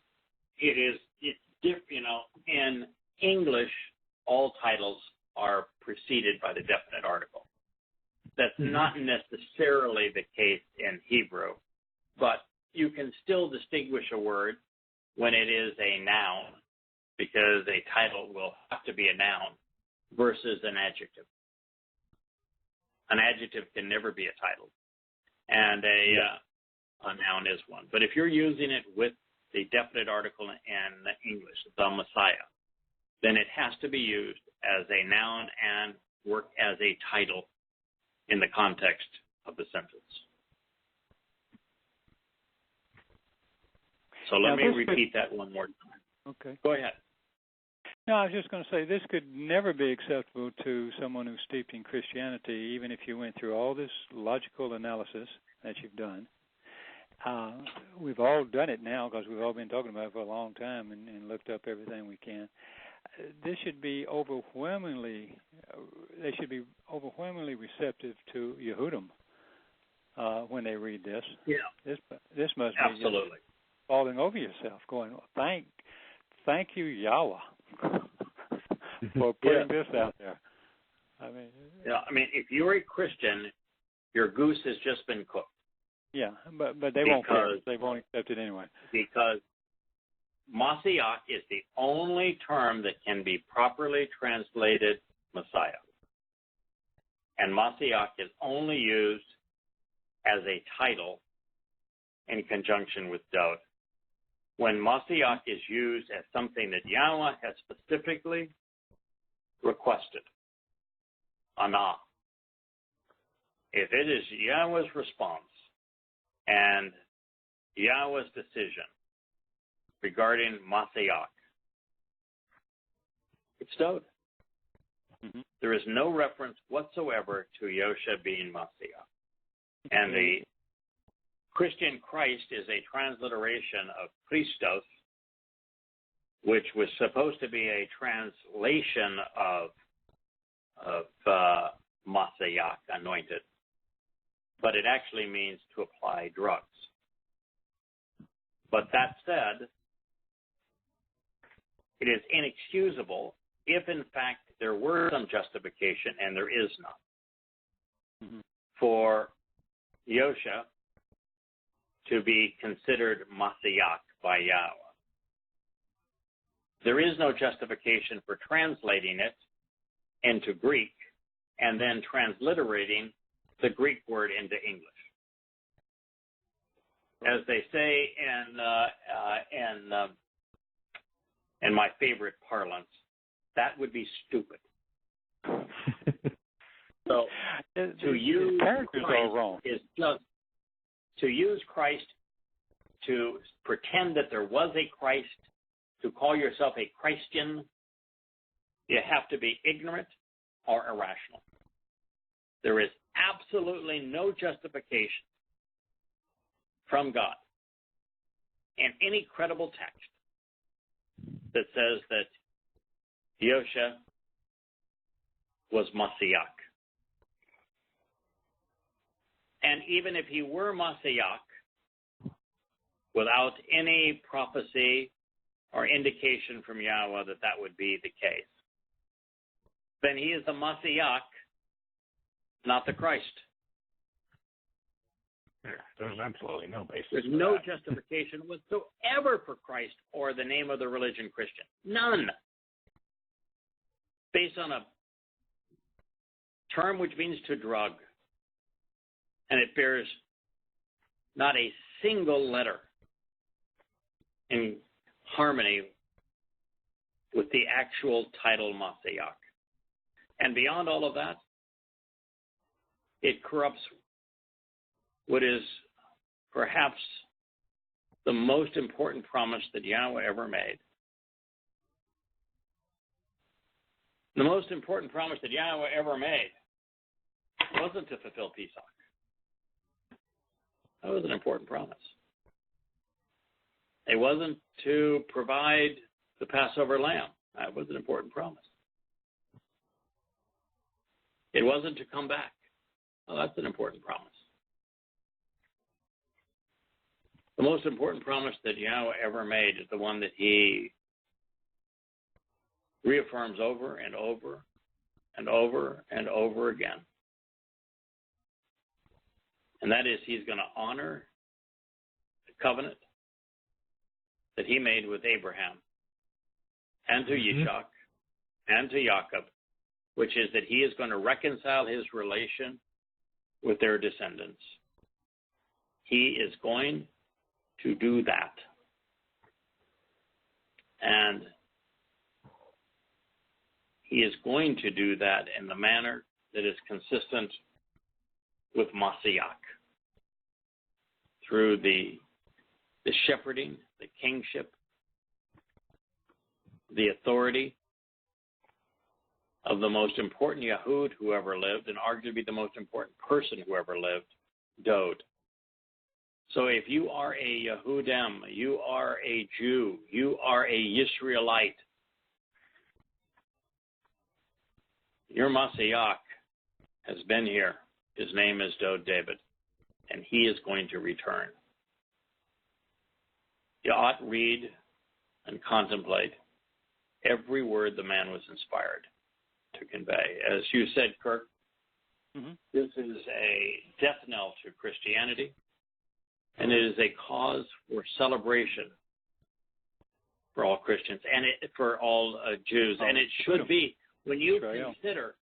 A: it's in English, all titles are preceded by the definite article. That's not necessarily the case in Hebrew, but you can still distinguish a word when it is a noun, because a title will have to be a noun versus an adjective. An adjective can never be a title, and a noun is one. But if you're using it with the definite article in English, the Messiah, then it has to be used as a noun and work as a title in the context of the sentence. So let me repeat that one more time.
B: Okay.
A: Go ahead.
B: No, I was just going to say this could never be acceptable to someone who's steeped in Christianity, even if you went through all this logical analysis that you've done. We've all done it now because we've all been talking about it for a long time and looked up everything we can. This should be overwhelmingly, they should be overwhelmingly receptive to Yehudim when they read this.
A: Yeah.
B: This must be
A: absolutely
B: falling over yourself, going, thank you, Yahweh, for putting this out there. I mean, if you're a Christian, your goose has just been cooked. Yeah, but they won't care. They won't accept it anyway. Because Mashiach is the only term that can be properly translated Messiah. And Mashiach is only used as a title in conjunction with Dod. When Mashiach is used as something that Yahweh has specifically requested, Anah,
A: if it is Yahweh's response and Yahweh's decision regarding Mashiach, it's Dod. Mm-hmm. There is no reference whatsoever to Yosha being Mashiach. And the Christian Christ is a transliteration of Christos, which was supposed to be a translation of Mashiach, anointed. But it actually means to apply drugs. But that said, it is inexcusable if, in fact, there were some justification, and there is none, mm-hmm. for Yosha to be considered Mashiach by Yahweh. There is no justification for translating it into Greek and then transliterating the Greek word into English. As they say in my favorite parlance, that would be stupid. So to use
B: characters are wrong.
A: Is just to use Christ, to pretend that there was a Christ, to call yourself a Christian, you have to be ignorant or irrational. There is absolutely no justification from God in any credible text that says that Yosha was Mashiach. And even if he were Mashiach, without any prophecy or indication from Yahweh that that would be the case, then he is the Mashiach, not the Christ.
C: There's absolutely no basis.
A: There's no justification whatsoever for Christ or the name of the religion Christian. None. Based on a term which means to drug, and it bears not a single letter in harmony with the actual title Mashiach. And beyond all of that, it corrupts what is perhaps the most important promise that Yahweh ever made. The most important promise that Yahweh ever made wasn't to fulfill Pesach. That was an important promise. It wasn't to provide the Passover lamb. That was an important promise. It wasn't to come back. Well, that's an important promise. The most important promise that Yahweh ever made is the one that he reaffirms over and over and over and over again. And that is, he's going to honor the covenant that he made with Abraham and to Yitzhak and to Jacob, which is that he is going to reconcile his relation with their descendants. He is going to do that. And he is going to do that in the manner that is consistent with Mashiach, through the shepherding, the kingship, the authority of the most important Yahud who ever lived, and arguably the most important person who ever lived, Dod. So if you are a Yehudem, you are a Jew, you are a Yisraelite, your Mashiach has been here. His name is Dod David, and he is going to return. You ought to read and contemplate every word the man was inspired to convey. As you said, Kirk, this is a death knell to Christianity, and it is a cause for celebration for all Christians and for all Jews. And it should be, when you consider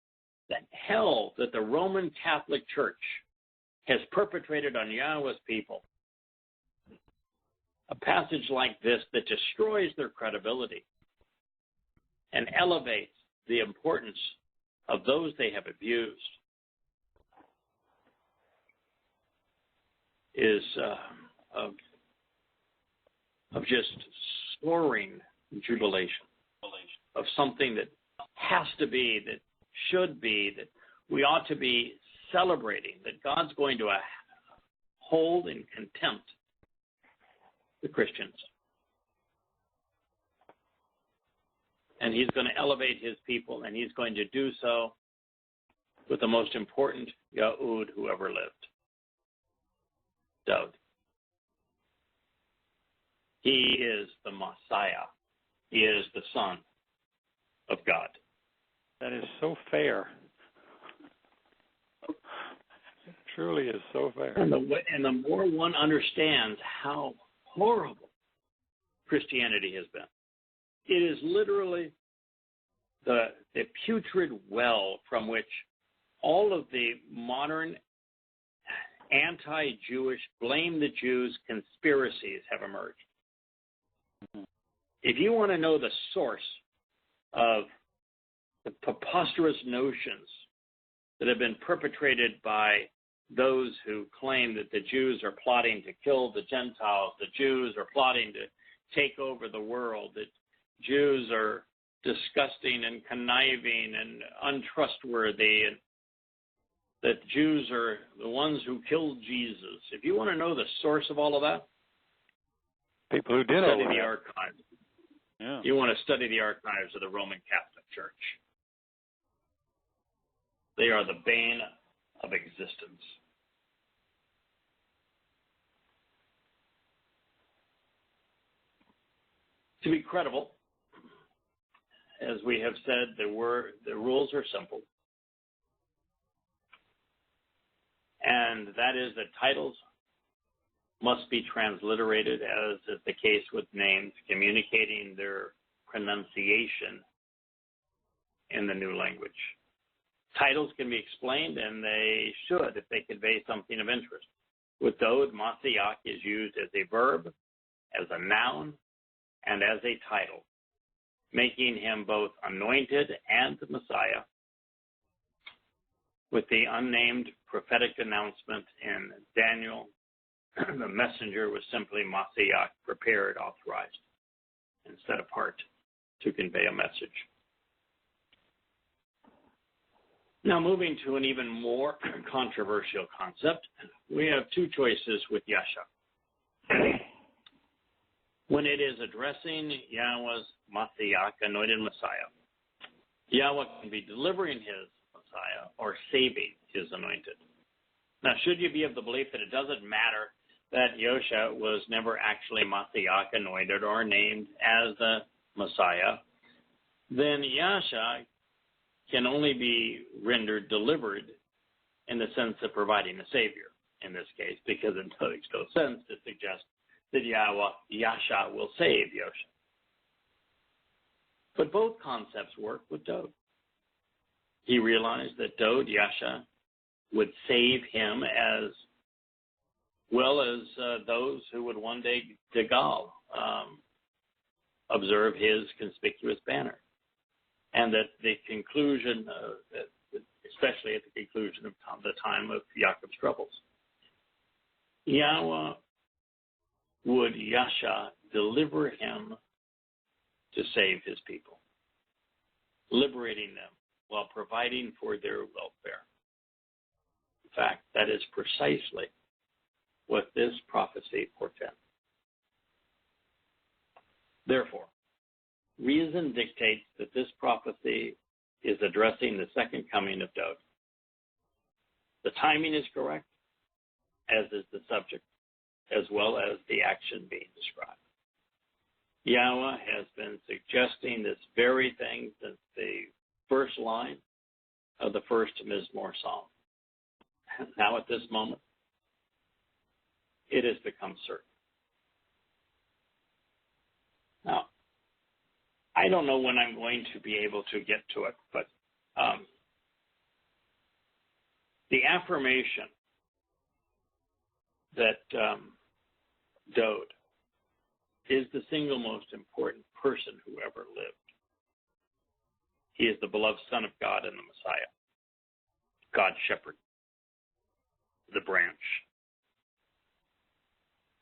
A: that hell that the Roman Catholic Church has perpetrated on Yahweh's people, a passage like this that destroys their credibility and elevates the importance of those they have abused is of just soaring jubilation, of something that has to be, that should be, that we ought to be celebrating, that God's going to hold in contempt the Christians. And he's going to elevate his people, and he's going to do so with the most important Yahud who ever lived, Daud. He is the Messiah. He is the Son of God.
B: That is so fair. It truly is so fair.
A: And the more one understands how horrible Christianity has been, it is literally the putrid well from which all of the modern anti-Jewish blame the Jews conspiracies have emerged. If you want to know the source of the preposterous notions that have been perpetrated by those who claim that the Jews are plotting to kill the Gentiles, the Jews are plotting to take over the world, that Jews are disgusting and conniving and untrustworthy, and that Jews are the ones who killed Jesus. If you want to know the source of all of that,
B: people who did
A: study
B: all
A: the
B: that.
A: archives.
B: Yeah.
A: You want to study the archives of the Roman Catholic Church. They are the bane of existence. To be credible, as we have said, the rules are simple. And that is that titles must be transliterated, as is the case with names, communicating their pronunciation in the new language. Titles can be explained, and they should if they convey something of interest. With Daud, Masiach is used as a verb, as a noun, and as a title, making him both anointed and Messiah, with the unnamed prophetic announcement in Daniel. The messenger was simply Masiach, prepared, authorized, and set apart to convey a message. Now, moving to an even more controversial concept, we have two choices with Yasha. When it is addressing Yahweh's Masiach, anointed Messiah, Yahweh can be delivering his Messiah or saving his anointed. Now, should you be of the belief that it doesn't matter that Yosha was never actually Masiach, anointed, or named as the Messiah, then Yasha can only be rendered delivered in the sense of providing a Savior in this case, because it makes no sense to suggest that Yasha will save Yosha. But both concepts work with Daud. He realized that Daud, Yasha, would save him as well as those who would one day, Degal, observe his conspicuous banner. And that the conclusion, especially at the conclusion of the time of Yaakov's troubles, Yahweh would Yasha deliver him to save his people, liberating them while providing for their welfare. In fact, that is precisely what this prophecy portends. Therefore, reason dictates that this prophecy is addressing the second coming of Daud. The timing is correct, as is the subject, as well as the action being described. Yahweh has been suggesting this very thing since the first line of the first Mizmor Psalm. Now at this moment, it has become certain. Now, I don't know when I'm going to be able to get to it, but the affirmation that Daud is the single most important person who ever lived. He is the beloved Son of God and the Messiah, God's shepherd, the branch.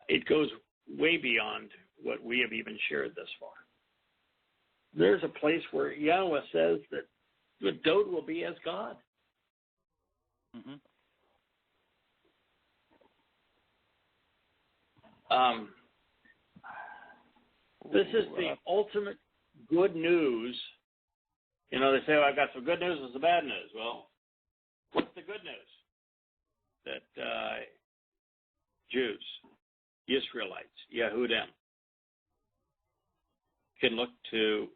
A: it goes way beyond what we have even shared thus far. There's a place where Yahweh says that the Dode will be as God.
B: Mm-hmm.
A: This is the ultimate good news. You know, they say, I've got some good news and some bad news. Well, what's the good news? That Jews, Israelites, Yehudim, can look to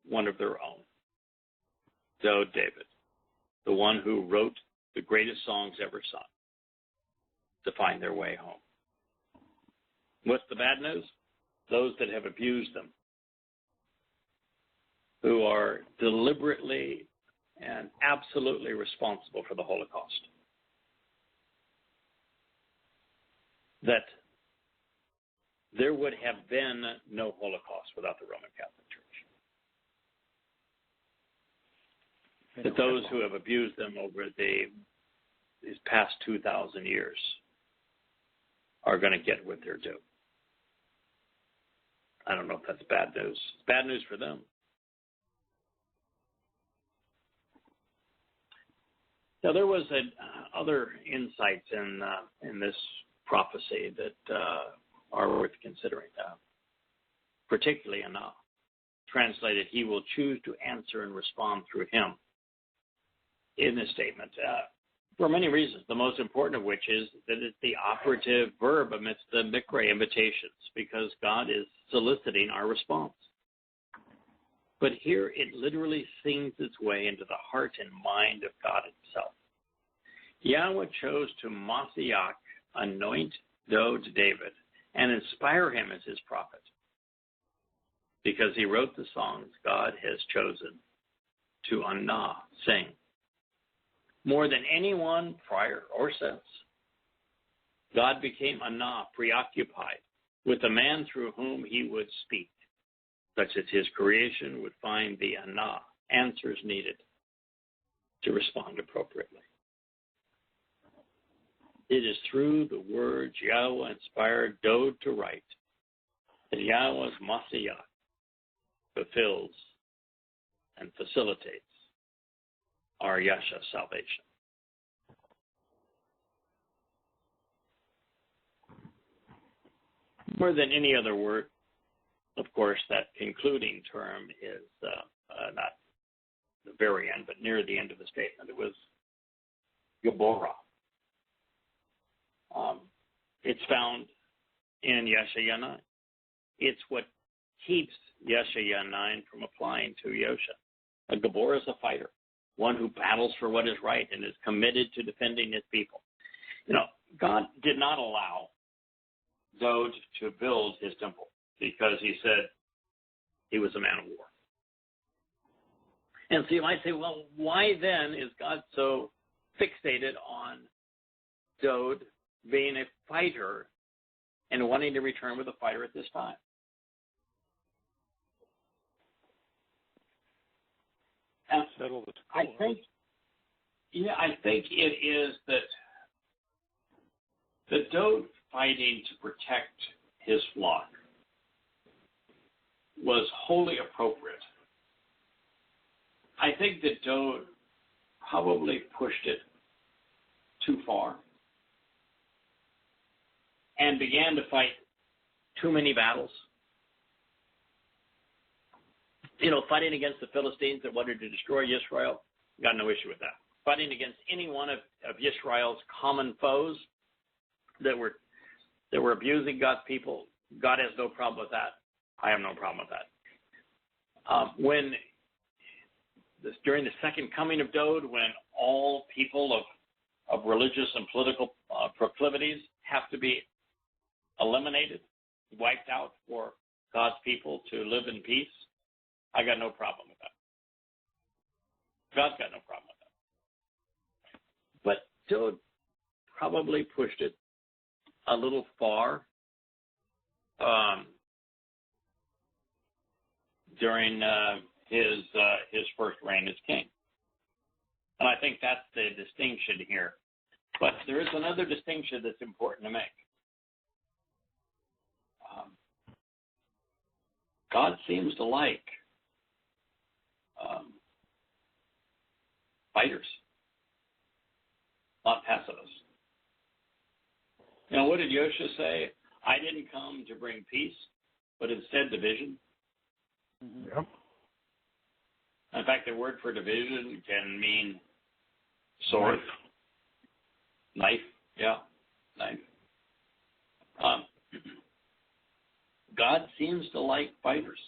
A: one of their own, Dode David, the one who wrote the greatest songs ever sung, to find their way home. What's the bad news? Those that have abused them, who are deliberately and absolutely responsible for the Holocaust. That there would have been no Holocaust without the Roman Catholic Church. That those who have abused them over these past 2,000 years are going to get what they're due. I don't know if that's bad news. It's bad news for them. Now, there was other insights in this prophecy that are worth considering, particularly Anah. Translated, he will choose to answer and respond through him in this statement, for many reasons, the most important of which is that it's the operative verb amidst the Mikra invitations, because God is soliciting our response. But here it literally sings its way into the heart and mind of God himself. Yahweh chose to Masiach, anoint Dode David, and inspire him as his prophet, because he wrote the songs God has chosen to Anah sing. More than anyone prior or since, God became Anah, preoccupied with the man through whom he would speak, such that his creation would find the Anah answers needed to respond appropriately. It is through the words Yahweh inspired Dode to write that Yahweh's Masiach fulfills and facilitates our Yasha salvation. More than any other word, of course, that concluding term is not the very end, but near the end of the statement. It was Gabora. It's found in Yeshayahu 9. It's what keeps Yeshayahu 9 from applying to Yosha. A Gabor is a fighter, one who battles for what is right and is committed to defending his people. You know, God did not allow Dode to build his temple because he said he was a man of war. And so you might say, well, why then is God so fixated on Dode being a fighter and wanting to return with a fighter at this time? And I think it is that the Dode fighting to protect his flock was wholly appropriate. I think that Dode probably pushed it too far and began to fight too many battles. You know, fighting against the Philistines that wanted to destroy Israel, got no issue with that. Fighting against any one of Israel's common foes that were abusing God's people, God has no problem with that. I have no problem with that. During the second coming of Dode, when all people of religious and political proclivities have to be eliminated, wiped out for God's people to live in peace, I got no problem with that. God's got no problem with that. But Dode probably pushed it a little far during his first reign as king. And I think that's the distinction here. But there is another distinction that's important to make. God seems to like fighters, not pacifists. What did Yosha say? I didn't come to bring peace, but instead division.
C: Mm-hmm. Yep.
A: In fact, the word for division can mean sword, knife. Yeah, knife. God seems to like fighters.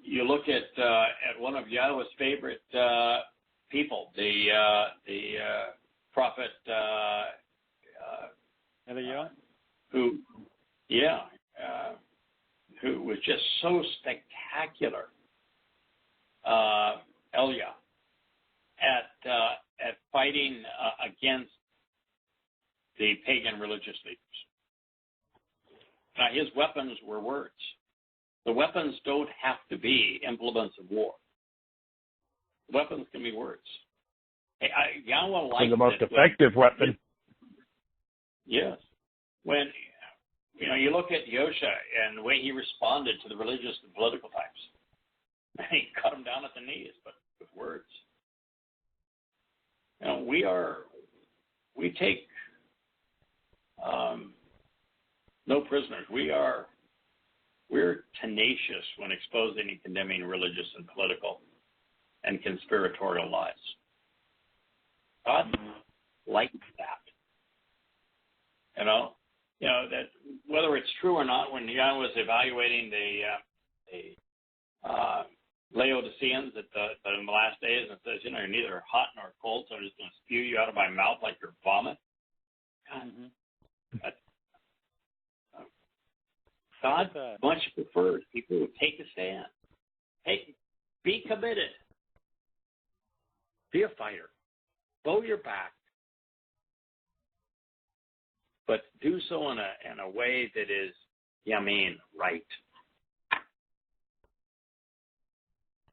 A: You look at one of Yahweh's favorite people, the prophet who was just so spectacular, Elia, at fighting against the pagan religious leaders. Now, his weapons were words. The weapons don't have to be implements of war. Weapons can be words. Yahweh likes
C: the most effective weapon.
A: Yes. When you look at Yosha and the way he responded to the religious and political types, he cut them down at the knees, but with words. We take no prisoners. We're tenacious when exposing and condemning religious and political and conspiratorial lies. God likes that. That whether it's true or not, when Yahweh was evaluating the Laodiceans in the last days, and says, you're neither hot nor cold, so I'm just going to spew you out of my mouth like your vomit. God much prefers people who take a stand. Be committed. Be a fighter. Bow your back. But do so in a way that is, right.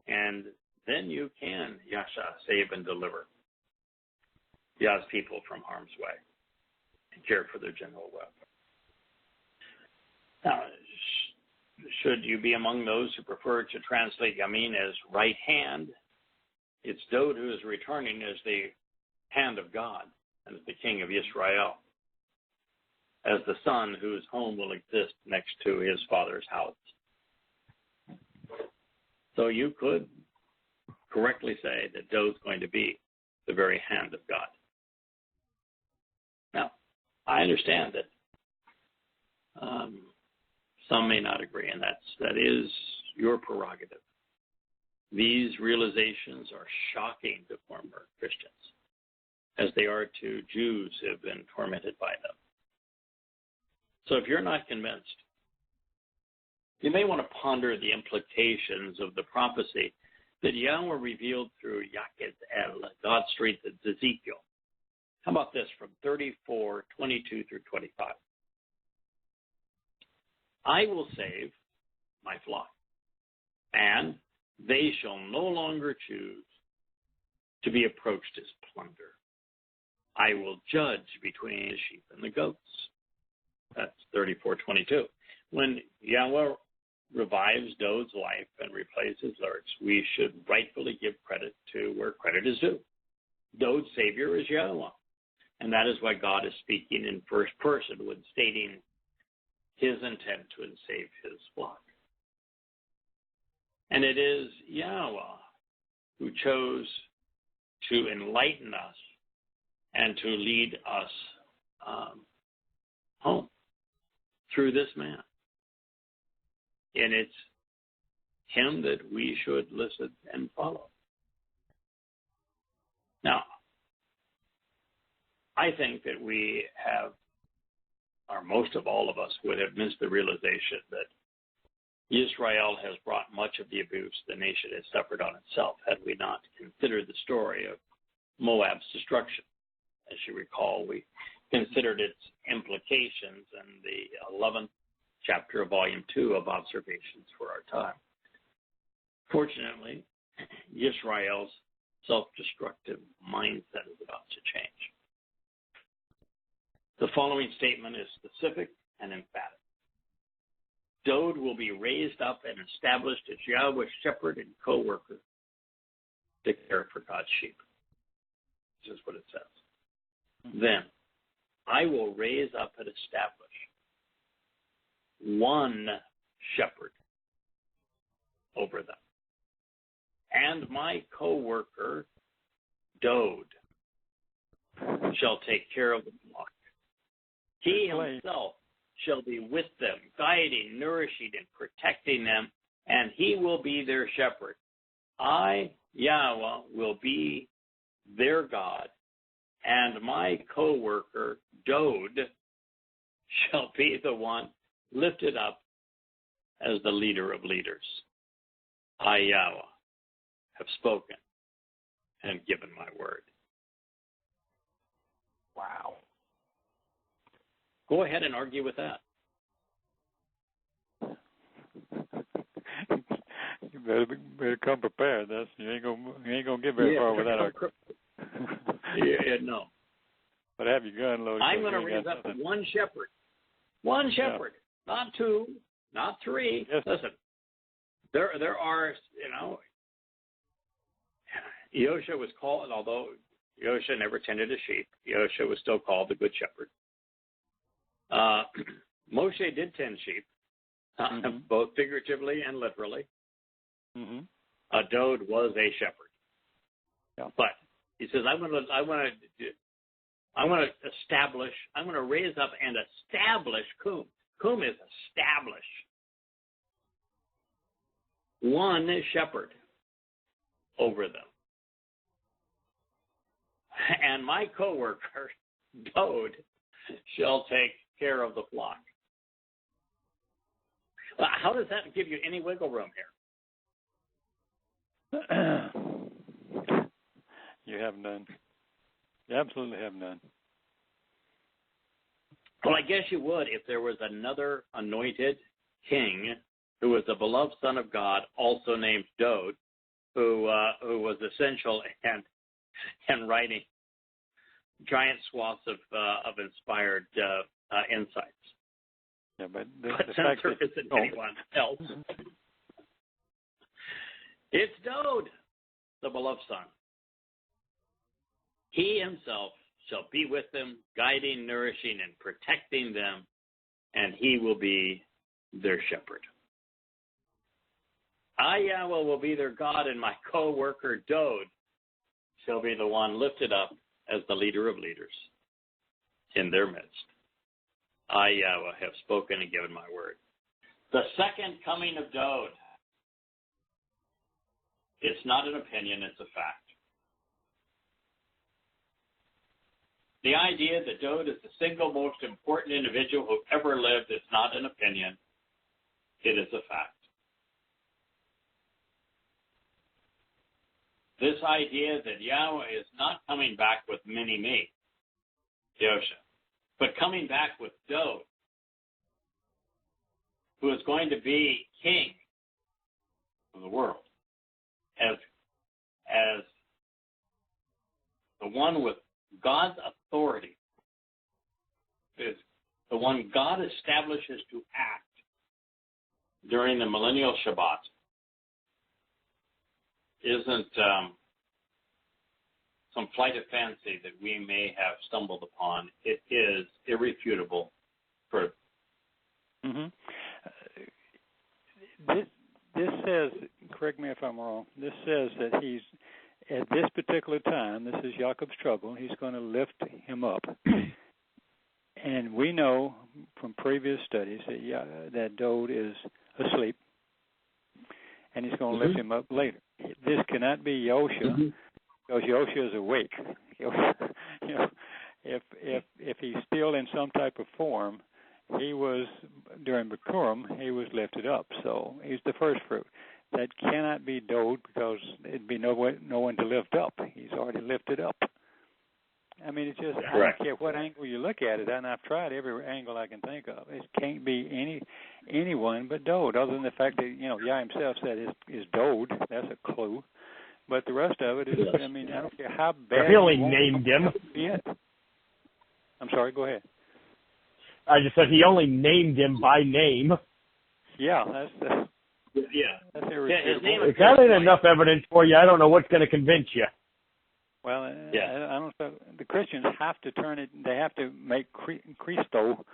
A: And then you can, Yasha, save and deliver Yah's people from harm's way and care for their general welfare. Now, should you be among those who prefer to translate Yamin as right hand, it's Dod who is returning as the hand of God and as the king of Israel, as the son whose home will exist next to his father's house. So you could correctly say that Dod's going to be the very hand of God. Now, I understand that some may not agree, and that is your prerogative. These realizations are shocking to former Christians, as they are to Jews who have been tormented by them. So if you're not convinced, you may want to ponder the implications of the prophecy that Yahweh revealed through Yaked El, God strengthened Ezekiel. How about this from 34:22 through 25? I will save my flock, and they shall no longer choose to be approached as plunder. I will judge between the sheep and the goats. That's 34:22. When Yahweh revives Dod's life and replaces Lord's, we should rightfully give credit to where credit is due. Dod's Savior is Yahweh, and that is why God is speaking in first person when stating his intent to save his flock. And it is Yahweh who chose to enlighten us and to lead us home through this man. And it's him that we should listen and follow. Now, I think that we have, or most of all of us would have missed the realization that Israel has brought much of the abuse the nation has suffered on itself had we not considered the story of Moab's destruction. As you recall, we considered its implications in the 11th chapter of Volume 2 of Observations for Our Time. Fortunately, Israel's self-destructive mindset is about to change. The following statement is specific and emphatic. Dode will be raised up and established as Yahweh's shepherd and co-worker to care for God's sheep. This is what it says. Then I will raise up and establish one shepherd over them, and my co-worker Dode shall take care of the flock. He himself shall be with them, guiding, nourishing, and protecting them, and he will be their shepherd. I, Yahweh, will be their God, and my co-worker, Dode, shall be the one lifted up as the leader of leaders. I, Yahweh, have spoken and given my word.
C: Wow.
A: Go ahead and argue with that.
B: You better come prepared. You ain't gonna get very far with that argument.
A: No.
B: But have your gun loaded.
A: I'm going to raise up one shepherd. One shepherd, not two, not three.
B: Yes.
A: Listen, there are, Yosha was called, although Yosha never tended a sheep, Yosha was still called the Good Shepherd. Moshe did tend sheep, both figuratively and literally. Dode was a shepherd.
B: Yeah.
A: But he says, I'm going to establish, I'm going to raise up and establish Kum. Kum is establish. One shepherd over them. And my co-worker, Dode, shall take care of the flock. How does that give you any wiggle room here?
B: You have none. You absolutely have none.
A: Well, I guess you would if there was another anointed king who was a beloved son of God, also named Dode, who was essential in writing giant swaths of inspired insights.
B: Yeah, but
A: since there isn't anyone else, it's Dode, the beloved son. He himself shall be with them, guiding, nourishing, and protecting them, and he will be their shepherd. I, Yahweh, will be their God, and my co-worker, Dode, shall be the one lifted up as the leader of leaders in their midst. I, Yahweh, have spoken and given my word. The second coming of Dode. It's not an opinion, it's a fact. The idea that Dode is the single most important individual who ever lived is not an opinion. It is a fact. This idea that Yahweh is not coming back with mini-me, Yosha, but coming back with Dode, who is going to be king of the world, as the one with God's authority, is the one God establishes to act during the millennial Shabbat, isn't some flight of fancy that we may have stumbled upon. It is irrefutable.
B: This says, correct me if I'm wrong, this says that he's, at this particular time, this is Jacob's trouble, he's going to lift him up. And we know from previous studies that Dode is asleep, and he's going to lift him up later. This cannot be Yosha, because Yosha is awake. If he's still in some type of form, he was, during Bikurim, he was lifted up. So he's the first fruit. That cannot be Dode, because it'd be no one to lift up. He's already lifted up. I mean, it's just, I don't care what angle you look at it, and I've tried every angle I can think of. It can't be anyone but Dode, other than the fact that, Yah himself said is Dode. That's a clue. But the rest of it is, I mean, I don't care how bad.
C: He only named him.
B: I'm sorry, go ahead.
C: I just said he only named him by name.
B: Yeah, that's irrefutable.
C: If that ain't enough evidence for you, I don't know what's going to convince you.
B: Well, I don't know. The Christians have to turn it. They have to make Christo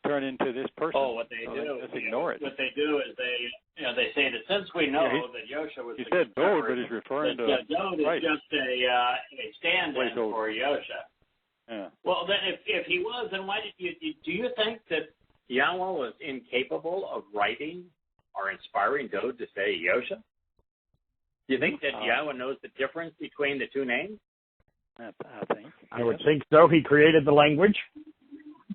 B: turn into this person.
A: Oh, what they do?
B: Just ignore it.
A: What they do is they say that since we know that Yosha was
B: he said Dode, but he's referring to
A: Dode is just a stand-in for Yosha.
B: Yeah.
A: Well, then if he was, then why do you think that Yahweh was incapable of writing or inspiring Dode to say Yosha? Do you think that Yahweh knows the difference between the two names?
B: I think.
C: I would think so. He created the language.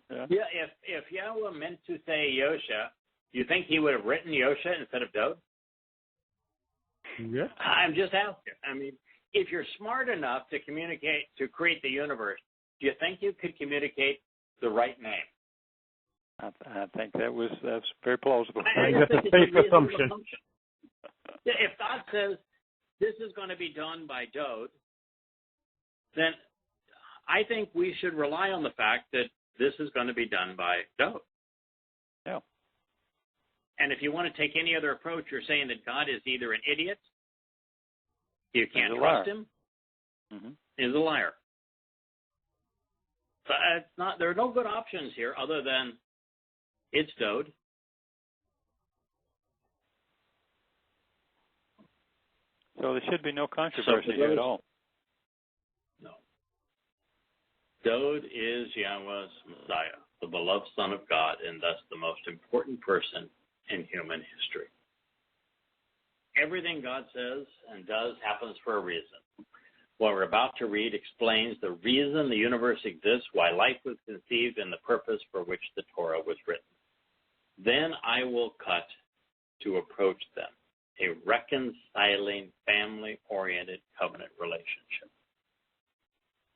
A: Yeah, if Yahweh meant to say Yosha, you think he would have written Yosha instead of Dode?
C: Yeah.
A: I'm just asking. I mean, if you're smart enough to communicate, to create the universe, do you think you could communicate the right name?
B: I think that's very plausible.
C: I think that's a safe assumption.
A: If God says this is going to be done by Dode, then I think we should rely on the fact that this is going to be done by Dode.
B: Yeah.
C: And if you want to take any other approach, you're saying that God is either an idiot, you can't trust him, is a liar. So it's not. There are no good options here other than it's Dode.
B: So there should be no controversy here at all.
A: No. Dode is Yahweh's Messiah, the beloved Son of God, and thus the most important person in human history. Everything God says and does happens for a reason. What we're about to read explains the reason the universe exists, why life was conceived, and the purpose for which the Torah was written. Then I will cut to approach them, a reconciling, family-oriented covenant relationship.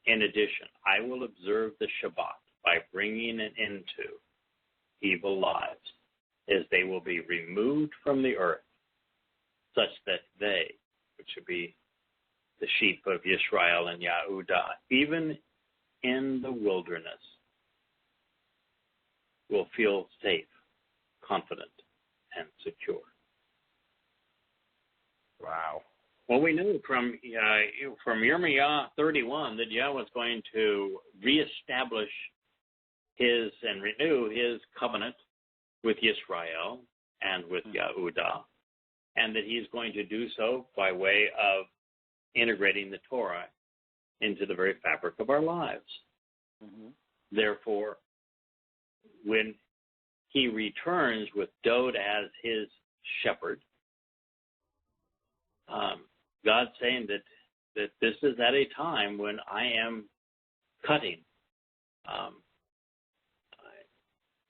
A: In addition, I will observe the Shabbat by bringing an end to evil lives, as they will be removed from the earth, such that they, which would be the sheep of Yisrael and Yehudah, even in the wilderness, will feel safe, confident, and secure.
C: Wow.
A: Well, we knew from Yirmiyah 31 that Yahweh was going to reestablish his and renew his covenant with Yisrael and with Yehudah, and that he's going to do so by way of integrating the Torah into the very fabric of our lives. Therefore, when he returns with Dode as his shepherd, God's saying that this is at a time when I am cutting,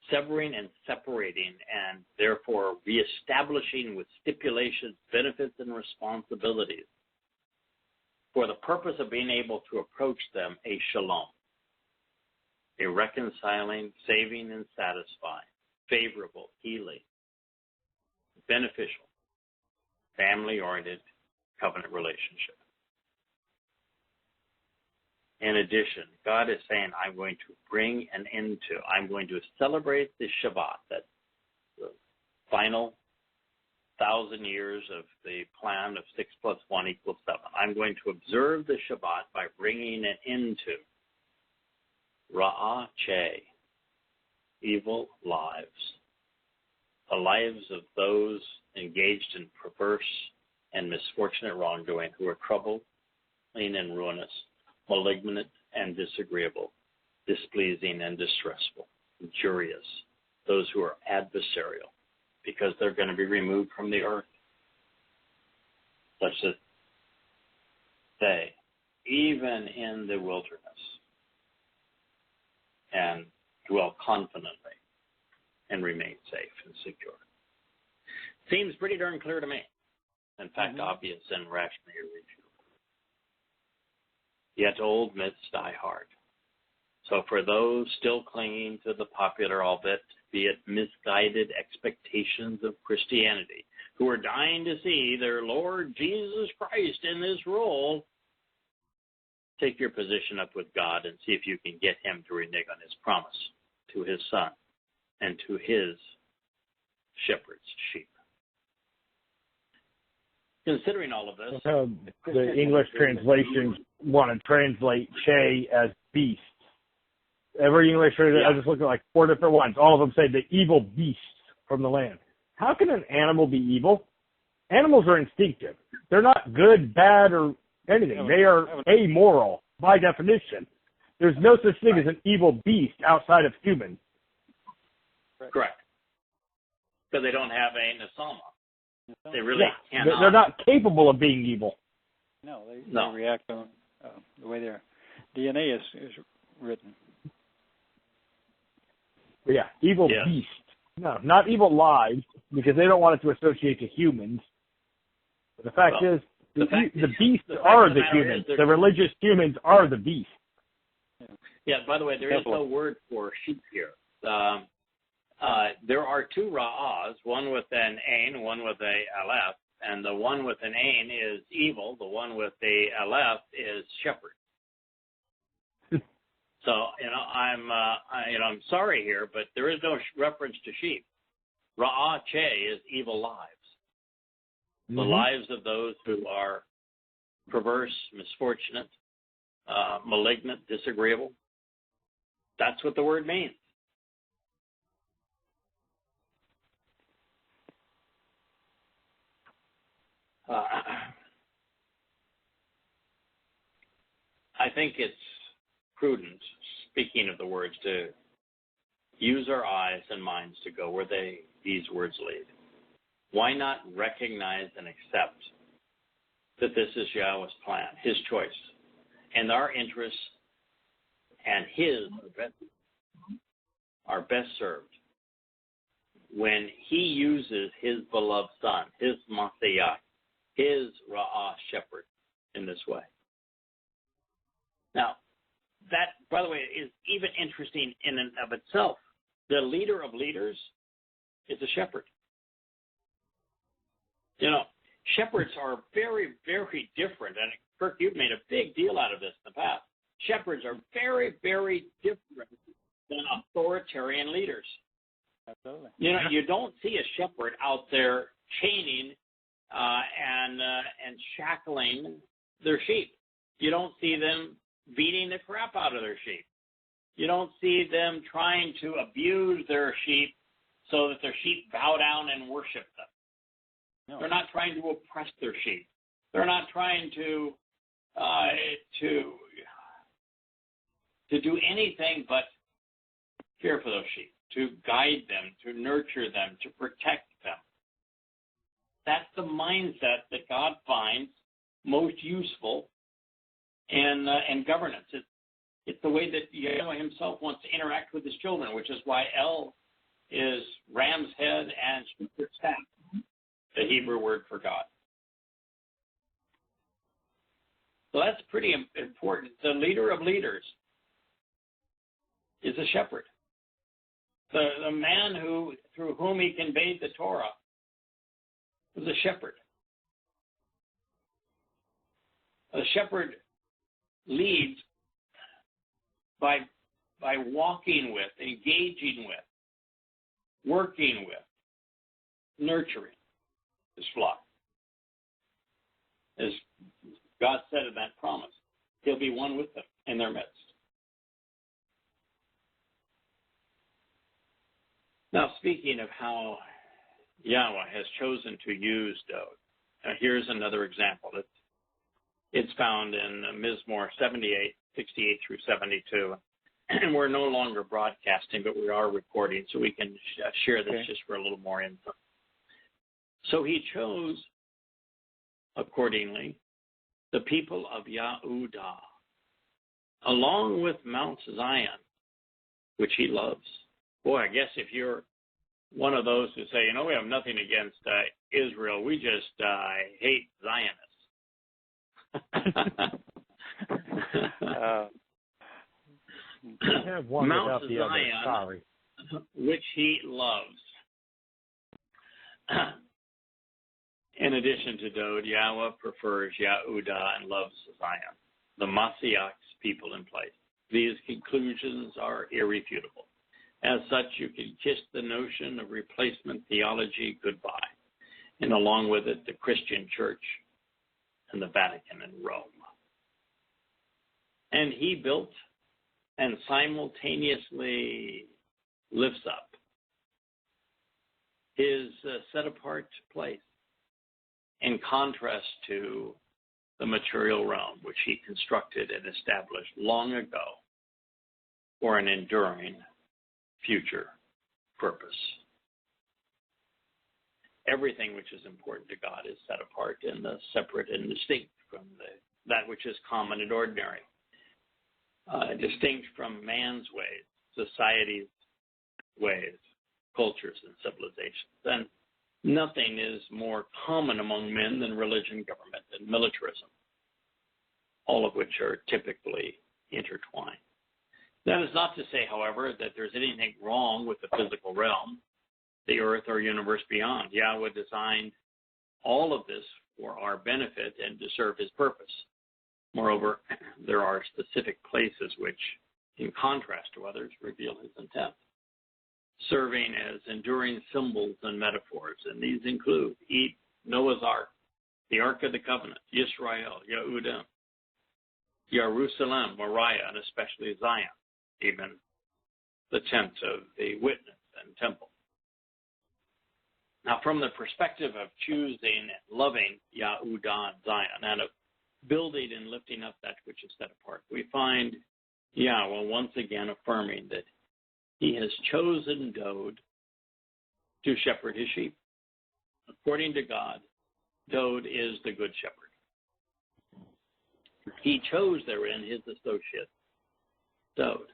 A: severing and separating, and therefore reestablishing with stipulations, benefits, and responsibilities for the purpose of being able to approach them a shalom, a reconciling, saving, and satisfying, favorable, healing, beneficial, family-oriented covenant relationship. In addition, God is saying, I'm going to bring an end to, I'm going to celebrate the Shabbat, that the final 1,000 years of the plan of 6 + 1 = 7. I'm going to observe the Shabbat by bringing an end to Ra'ah Che, evil lives, the lives of those engaged in perverse and misfortunate wrongdoing, who are troubled, clean and ruinous, malignant and disagreeable, displeasing and distressful, injurious, those who are adversarial, because they're going to be removed from the earth, such that they, even in the wilderness, can dwell confidently and remain safe and secure. Seems pretty darn clear to me. In fact, obvious and rationally irrefutable. Yet old myths die hard. So for those still clinging to the popular, albeit misguided expectations of Christianity, who are dying to see their Lord Jesus Christ in this role, take your position up with God and see if you can get him to renege on his promise to his son and to his shepherds sheep. Considering all of this,
C: the English translations want to translate Che as beast. Every English translation, I just looked at like 4 different ones. All of them say the evil beasts from the land. How can an animal be evil? Animals are instinctive. They're not good, bad, or anything. They are amoral by definition. There's no such thing as an evil beast outside of humans.
A: Correct. Because they don't have a nasama. They really cannot.
C: They're not capable of being evil.
B: No, they react on the way their DNA is written.
C: Yeah, evil beast. No, not evil lives, because they don't want it to associate to humans. But the fact is, the beasts are the humans. The religious humans are the beasts.
A: Yeah, by the way, there is no word for sheep here. There are 2 ra'ahs, one with an ain, one with a aleph, and the one with an ain is evil. The one with the aleph is shepherd. So I'm sorry here, but there is no reference to sheep. Ra'ah che is evil lives, the lives of those who are perverse, misfortunate, malignant, disagreeable. That's what the word means. I think it's prudent, speaking of the words, to use our eyes and minds to go where these words lead. Why not recognize and accept that this is Yahweh's plan, His choice, and our interests and His are best served when He uses His beloved Son, His Messiah, His Ra'ah shepherd in this way. Now, that, by the way, is even interesting in and of itself. The leader of leaders is a shepherd. Shepherds are very, very different. And Kirk, you've made a big deal out of this in the past. Shepherds are very, very different than authoritarian leaders.
B: Absolutely.
A: You don't see a shepherd out there chaining and shackling their sheep. You don't see them beating the crap out of their sheep. You don't see them trying to abuse their sheep so that their sheep bow down and worship them. No. They're not trying to oppress their sheep. They're not trying to do anything but care for those sheep, to guide them, to nurture them, to protect them. That's the mindset that God finds most useful in governance. It's the way that Yahweh Himself wants to interact with His children, which is why El is ram's head and shepherd's staff, the Hebrew word for God. So that's pretty important. The leader of leaders is a shepherd. The man through whom He conveyed the Torah was a shepherd. A shepherd leads by walking with, engaging with, working with, nurturing His flock. As God said in that promise, He'll be one with them in their midst. Now, speaking of how Yahweh has chosen to use Dode, here's another example. It's found in Mizmor 78, 68 through 72. And we're no longer broadcasting, but we are recording, so we can share this just for a little more insight. So He chose, accordingly, the people of Yehudah, along with Mount Zion, which He loves. Boy, I guess if you're one of those who say, we have nothing against Israel, we just hate Zionists. Mount Zion, which He loves. In addition to Dode, Yahweh prefers Yehudah and loves Zion, the Messiah's people in place. These conclusions are irrefutable. As such, you can kiss the notion of replacement theology goodbye, and along with it, the Christian Church and the Vatican and Rome. And he built and simultaneously lifts up his set-apart place in contrast to the material realm, which he constructed and established long ago for an enduring future purpose. Everything which is important to God is set apart and separate and distinct from that which is common and ordinary, distinct from man's ways, society's ways, cultures, and civilizations. And nothing is more common among men than religion, government, and militarism, all of which are typically intertwined. That is not to say, however, that there's anything wrong with the physical realm, the earth or universe beyond. Yahweh designed all of this for our benefit and to serve his purpose. Moreover, there are specific places which, in contrast to others, reveal his intent, serving as enduring symbols and metaphors. And these include Noah's Ark, the Ark of the Covenant, Yisrael, Yehudah, Jerusalem, Moriah, and especially Zion, even the tent of the witness and temple. Now, from the perspective of choosing and loving Yehudah and Zion, and of building and lifting up that which is set apart, we find Yahweh once again affirming that he has chosen Dode to shepherd his sheep. According to God, Dode is the good shepherd. He chose therein his associate, Dode.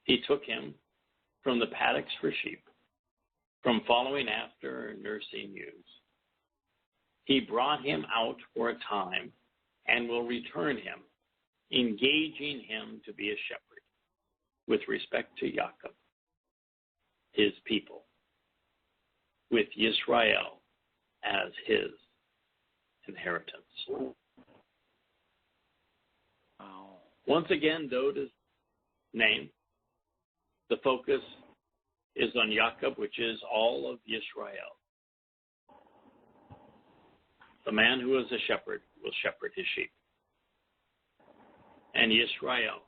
A: He took him from the paddocks for sheep, from following after and nursing ewes. He brought him out for a time and will return him, engaging him to be a shepherd with respect to Jacob, his people, with Yisrael as his inheritance.
B: Wow.
A: Once again, Dode is named. The focus is on Jacob, which is all of Yisrael. The man who is a shepherd will shepherd his sheep. And Yisrael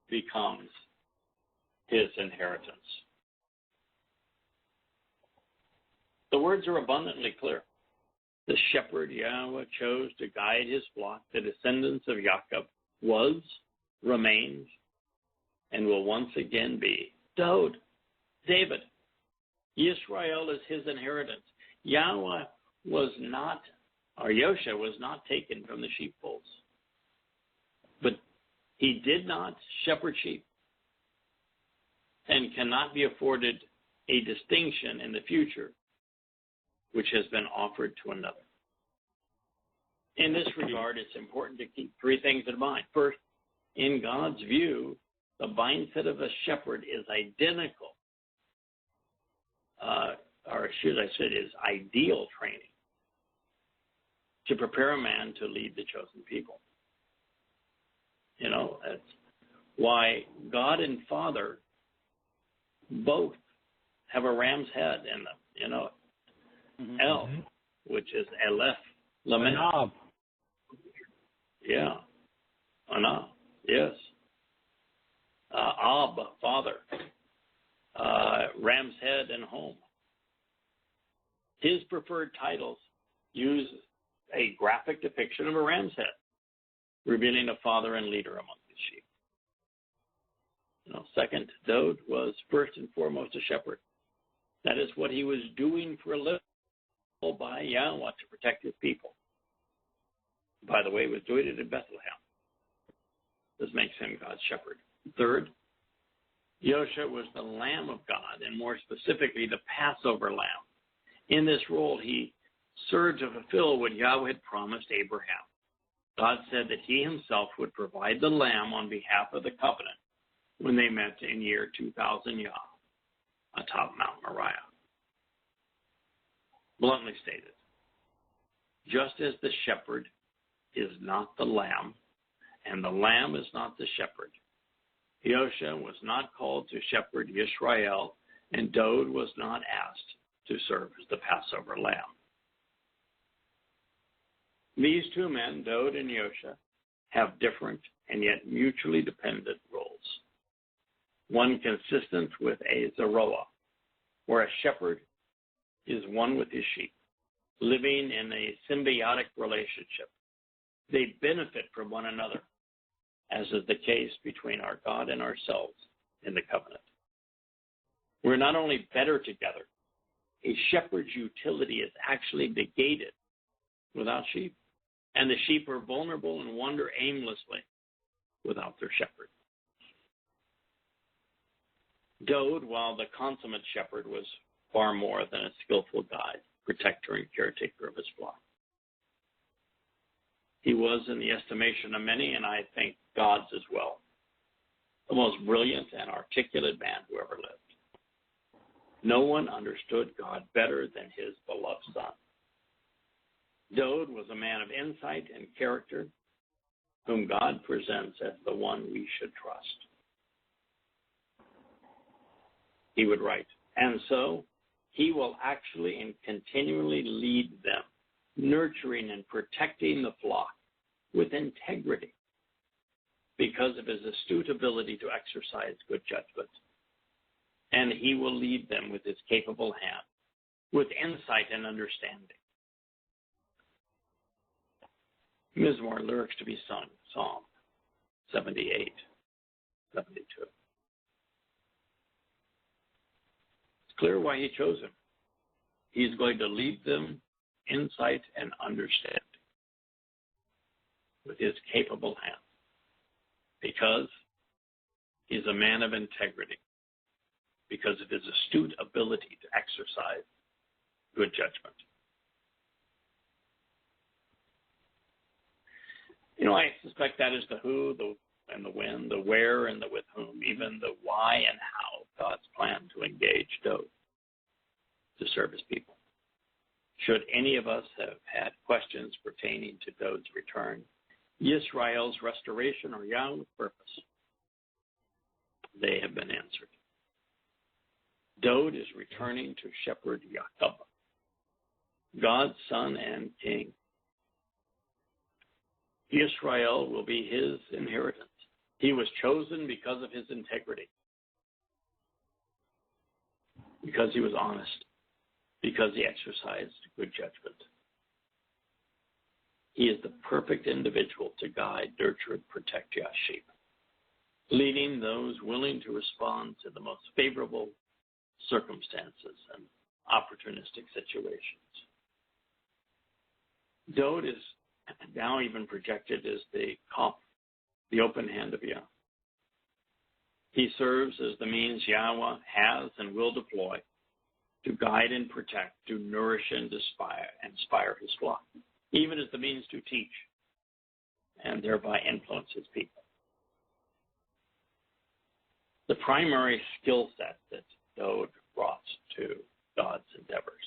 A: becomes his inheritance. The words are abundantly clear. The shepherd Yahweh chose to guide his flock, the descendants of Jacob, was, remains, and will once again be Dode, David. Yisrael is his inheritance. Yahweh was not, or Yosha was not taken from the sheepfolds. But he did not shepherd sheep and cannot be afforded a distinction in the future which has been offered to another. In this regard, it's important to keep three things in mind. First, in God's view, the mindset of a shepherd is identical, or should I say, is ideal training to prepare a man to lead the chosen people. You know, that's why God and Father both have a ram's head in them. You know, El, which is Aleph, Lamed.
C: Anab.
A: Yeah. Anab, yes. Ab, Father. Ram's head and home. His preferred titles use a graphic depiction of a ram's head, revealing a father and leader among his sheep. You know, second, Dode was first and foremost a shepherd. That is what he was doing for a living by Yahweh to protect his people. By the way, he was doing it in Bethlehem. This makes him God's shepherd. Third, Yosha was the Lamb of God, and more specifically, the Passover Lamb. In this role, he served to fulfill what Yahweh had promised Abraham. God said that he himself would provide the lamb on behalf of the covenant when they met in year 2000 Yah atop Mount Moriah. Bluntly stated, just as the shepherd is not the lamb, and the lamb is not the shepherd, Yosha was not called to shepherd Yisrael, and Dod was not asked to serve as the Passover lamb. These two men, Dod and Yosha, have different and yet mutually dependent roles. One consistent with a Zeroah, where a shepherd is one with his sheep, living in a symbiotic relationship. They benefit from one another, as is the case between our God and ourselves in the covenant. We're not only better together, a shepherd's utility is actually negated without sheep, and the sheep are vulnerable and wander aimlessly without their shepherd. Dod, while the consummate shepherd, was far more than a skillful guide, protector, and caretaker of his flock. He was, in the estimation of many, and I think God's as well, the most brilliant and articulate man who ever lived. No one understood God better than his beloved son. Dod was a man of insight and character, whom God presents as the one we should trust. He would write, and so he will actually and continually lead them, nurturing and protecting the flock with integrity because of his astute ability to exercise good judgment. And he will lead them with his capable hand, with insight and understanding. Mizmor, lyrics to be sung, Psalm 78, 72. It's clear why he chose him. He's going to lead them insight and understanding with his capable hand, because he's a man of integrity, because of his astute ability to exercise good judgment. You know, I suspect that is the who, the and the when, the where and the with whom, even the why and how God's plan to engage Dod to serve his people. Should any of us have had questions pertaining to Dod's return, Yisrael's restoration, or Yahweh's purpose, they have been answered. Dod is returning to shepherd Yahowah, God's son and king. Israel will be his inheritance. He was chosen because of his integrity, because he was honest, because he exercised good judgment. He is the perfect individual to guide, nurture, and protect Yah's sheep, leading those willing to respond to the most favorable circumstances and opportunistic situations. Dod is now even projected as the Kopf, the open hand of Yah. He serves as the means Yahweh has and will deploy to guide and protect, to nourish and inspire his flock, even as the means to teach and thereby influence his people. The primary skill set that Dod brought to God's endeavors,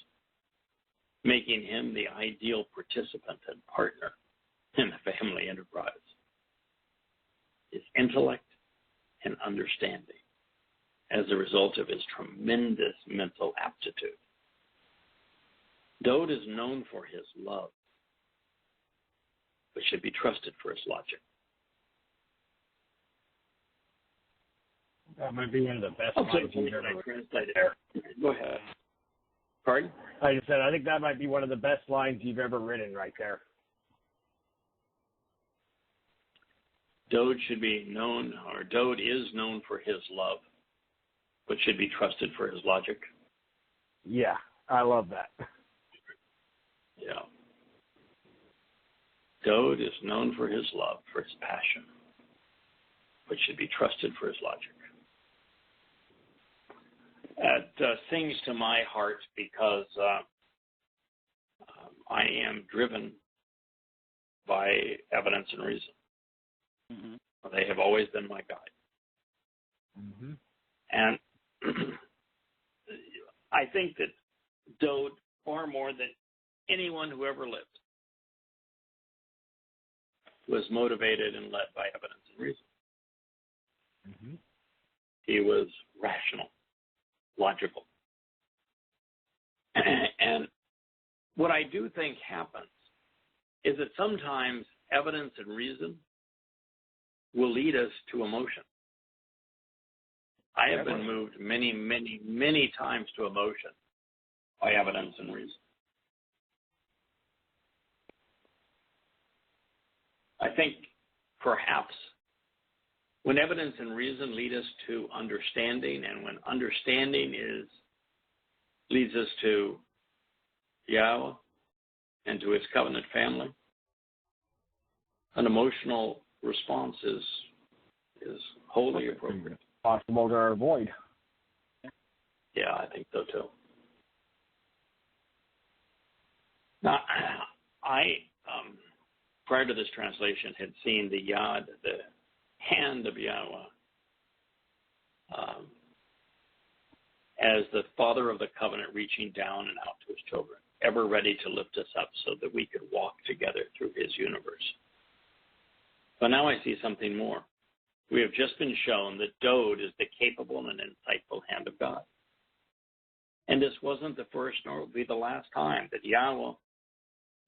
A: making him the ideal participant and partner in the family enterprise, is intellect and understanding as a result of his tremendous mental aptitude. Dod is known for his love, but should be trusted for his logic.
C: That might be one of the best lines you've ever
A: translated. Go ahead. Pardon?
C: I just said, I think that might be one of the best lines you've ever written right there.
A: Dod should be known, or Dod is known for his love, but should be trusted for his logic.
C: Yeah, I love that.
A: Yeah. Dod is known for his love, for his passion, but should be trusted for his logic. It sings to my heart because I am driven by evidence and reason.
B: Mm-hmm.
A: They have always been my guide.
C: Mm-hmm.
A: And I think that Dod, far more than anyone who ever lived, was motivated and led by evidence and reason.
C: Mm-hmm.
A: He was rational, logical. And what I do think happens is that sometimes evidence and reason will lead us to emotion. I have been moved many, many, many times to emotion by evidence and reason. I think perhaps when evidence and reason lead us to understanding, and when understanding leads us to Yahweh and to his covenant family, an emotional response is wholly appropriate.
C: Possible to avoid.
A: Yeah, I think so too. Now, I prior to this translation had seen the Yad, the hand of Yahweh, as the Father of the covenant, reaching down and out to his children, ever ready to lift us up so that we could walk together through his universe. But now I see something more. We have just been shown that Dode is the capable and insightful hand of God. And this wasn't the first nor will be the last time that Yahweh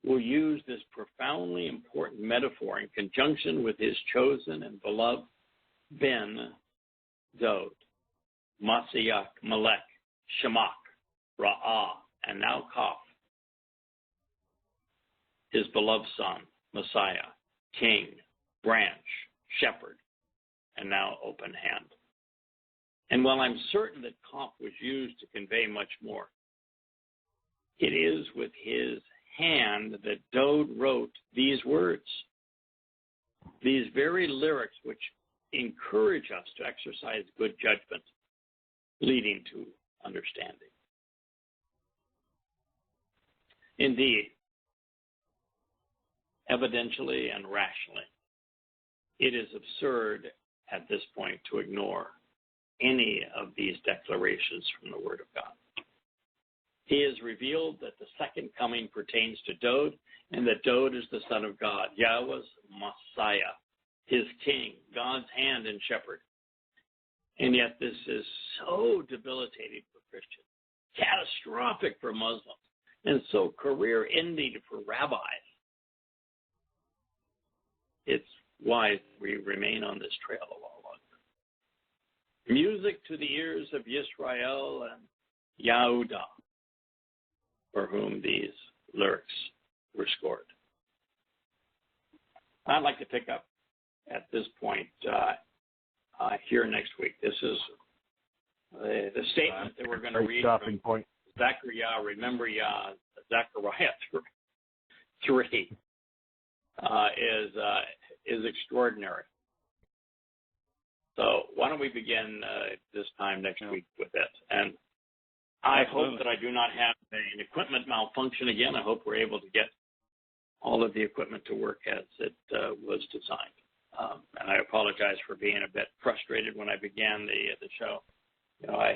A: will use this profoundly important metaphor in conjunction with his chosen and beloved Ben Dode, Masiach, Melech, Shemach, Ra'ah, and now Kaf, his beloved son, Messiah, King, Branch, Shepherd, and now open hand. And while I'm certain that Kaf was used to convey much more, it is with his hand that Dode wrote these words, these very lyrics which encourage us to exercise good judgment, leading to understanding. Indeed, evidentially and rationally, it is absurd at this point to ignore any of these declarations from the Word of God. He has revealed that the second coming pertains to Dode, and that Dode is the Son of God, Yahweh's Messiah, his King, God's hand and shepherd. And yet this is so debilitating for Christians, catastrophic for Muslims, and so career-ending for rabbis. It's why we remain on this trail a while longer. Music to the ears of Yisrael and Yehudah, for whom these lyrics were scored. I'd like to pick up at this point here next week. This is the statement that we're going to read from Zechariah, remember Yah, Zechariah 3 is extraordinary. So why don't we begin this time next week with it? And I hope that I do not have an equipment malfunction again. I hope we're able to get all of the equipment to work as it was designed. And I apologize for being a bit frustrated when I began the show. You know, I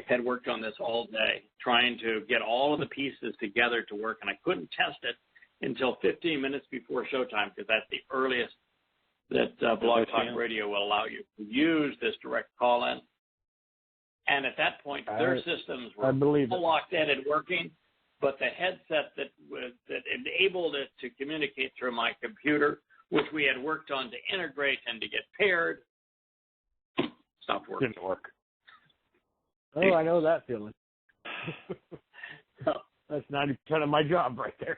A: had worked on this all day, trying to get all of the pieces together to work, and I couldn't test it until 15 minutes before showtime, because that's the earliest that Blog Talk Radio will allow you to use this direct call-in. And at that point, their systems were all locked in and working, but the headset that enabled it to communicate through my computer, which we had worked on to integrate and to get paired, stopped working.
C: Didn't work. Oh, I know that feeling. That's 90% of my job right there.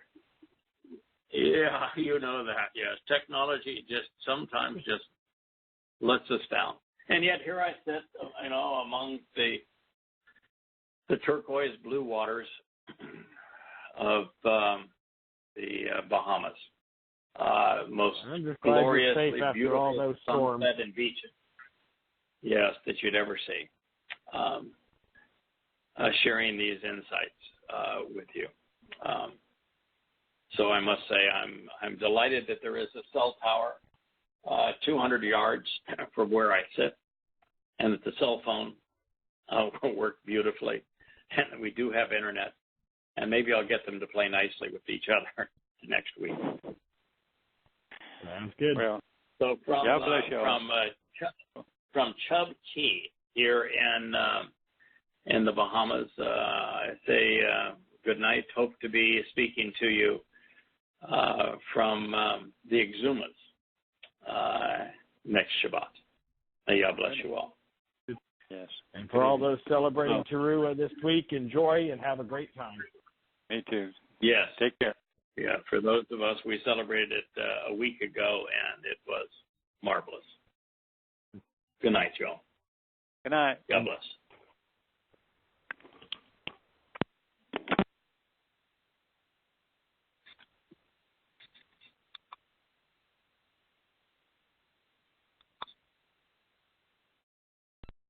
A: Yeah, you know that. Yes, technology sometimes lets us down. And yet here I sit, among the turquoise blue waters of the Bahamas, most gloriously beautiful all those sunset and beaches, yes, that you'd ever see. Sharing these insights with you. So I must say I'm delighted that there is a cell tower 200 yards from where I sit, and that the cell phone will work beautifully, and that we do have internet, and maybe I'll get them to play nicely with each other next week.
C: Sounds good.
B: Well,
A: so from from Chub Key here in the Bahamas. I say good night. Hope to be speaking to you from the Exumas next Shabbat. May God bless you all.
B: Yes.
C: And for all those celebrating Towrah this week, enjoy and have a great time.
B: Me too.
A: Yes.
B: Take care.
A: Yeah, for those of us, we celebrated it a week ago, and it was marvelous. Good night, y'all.
B: Good night.
A: God bless.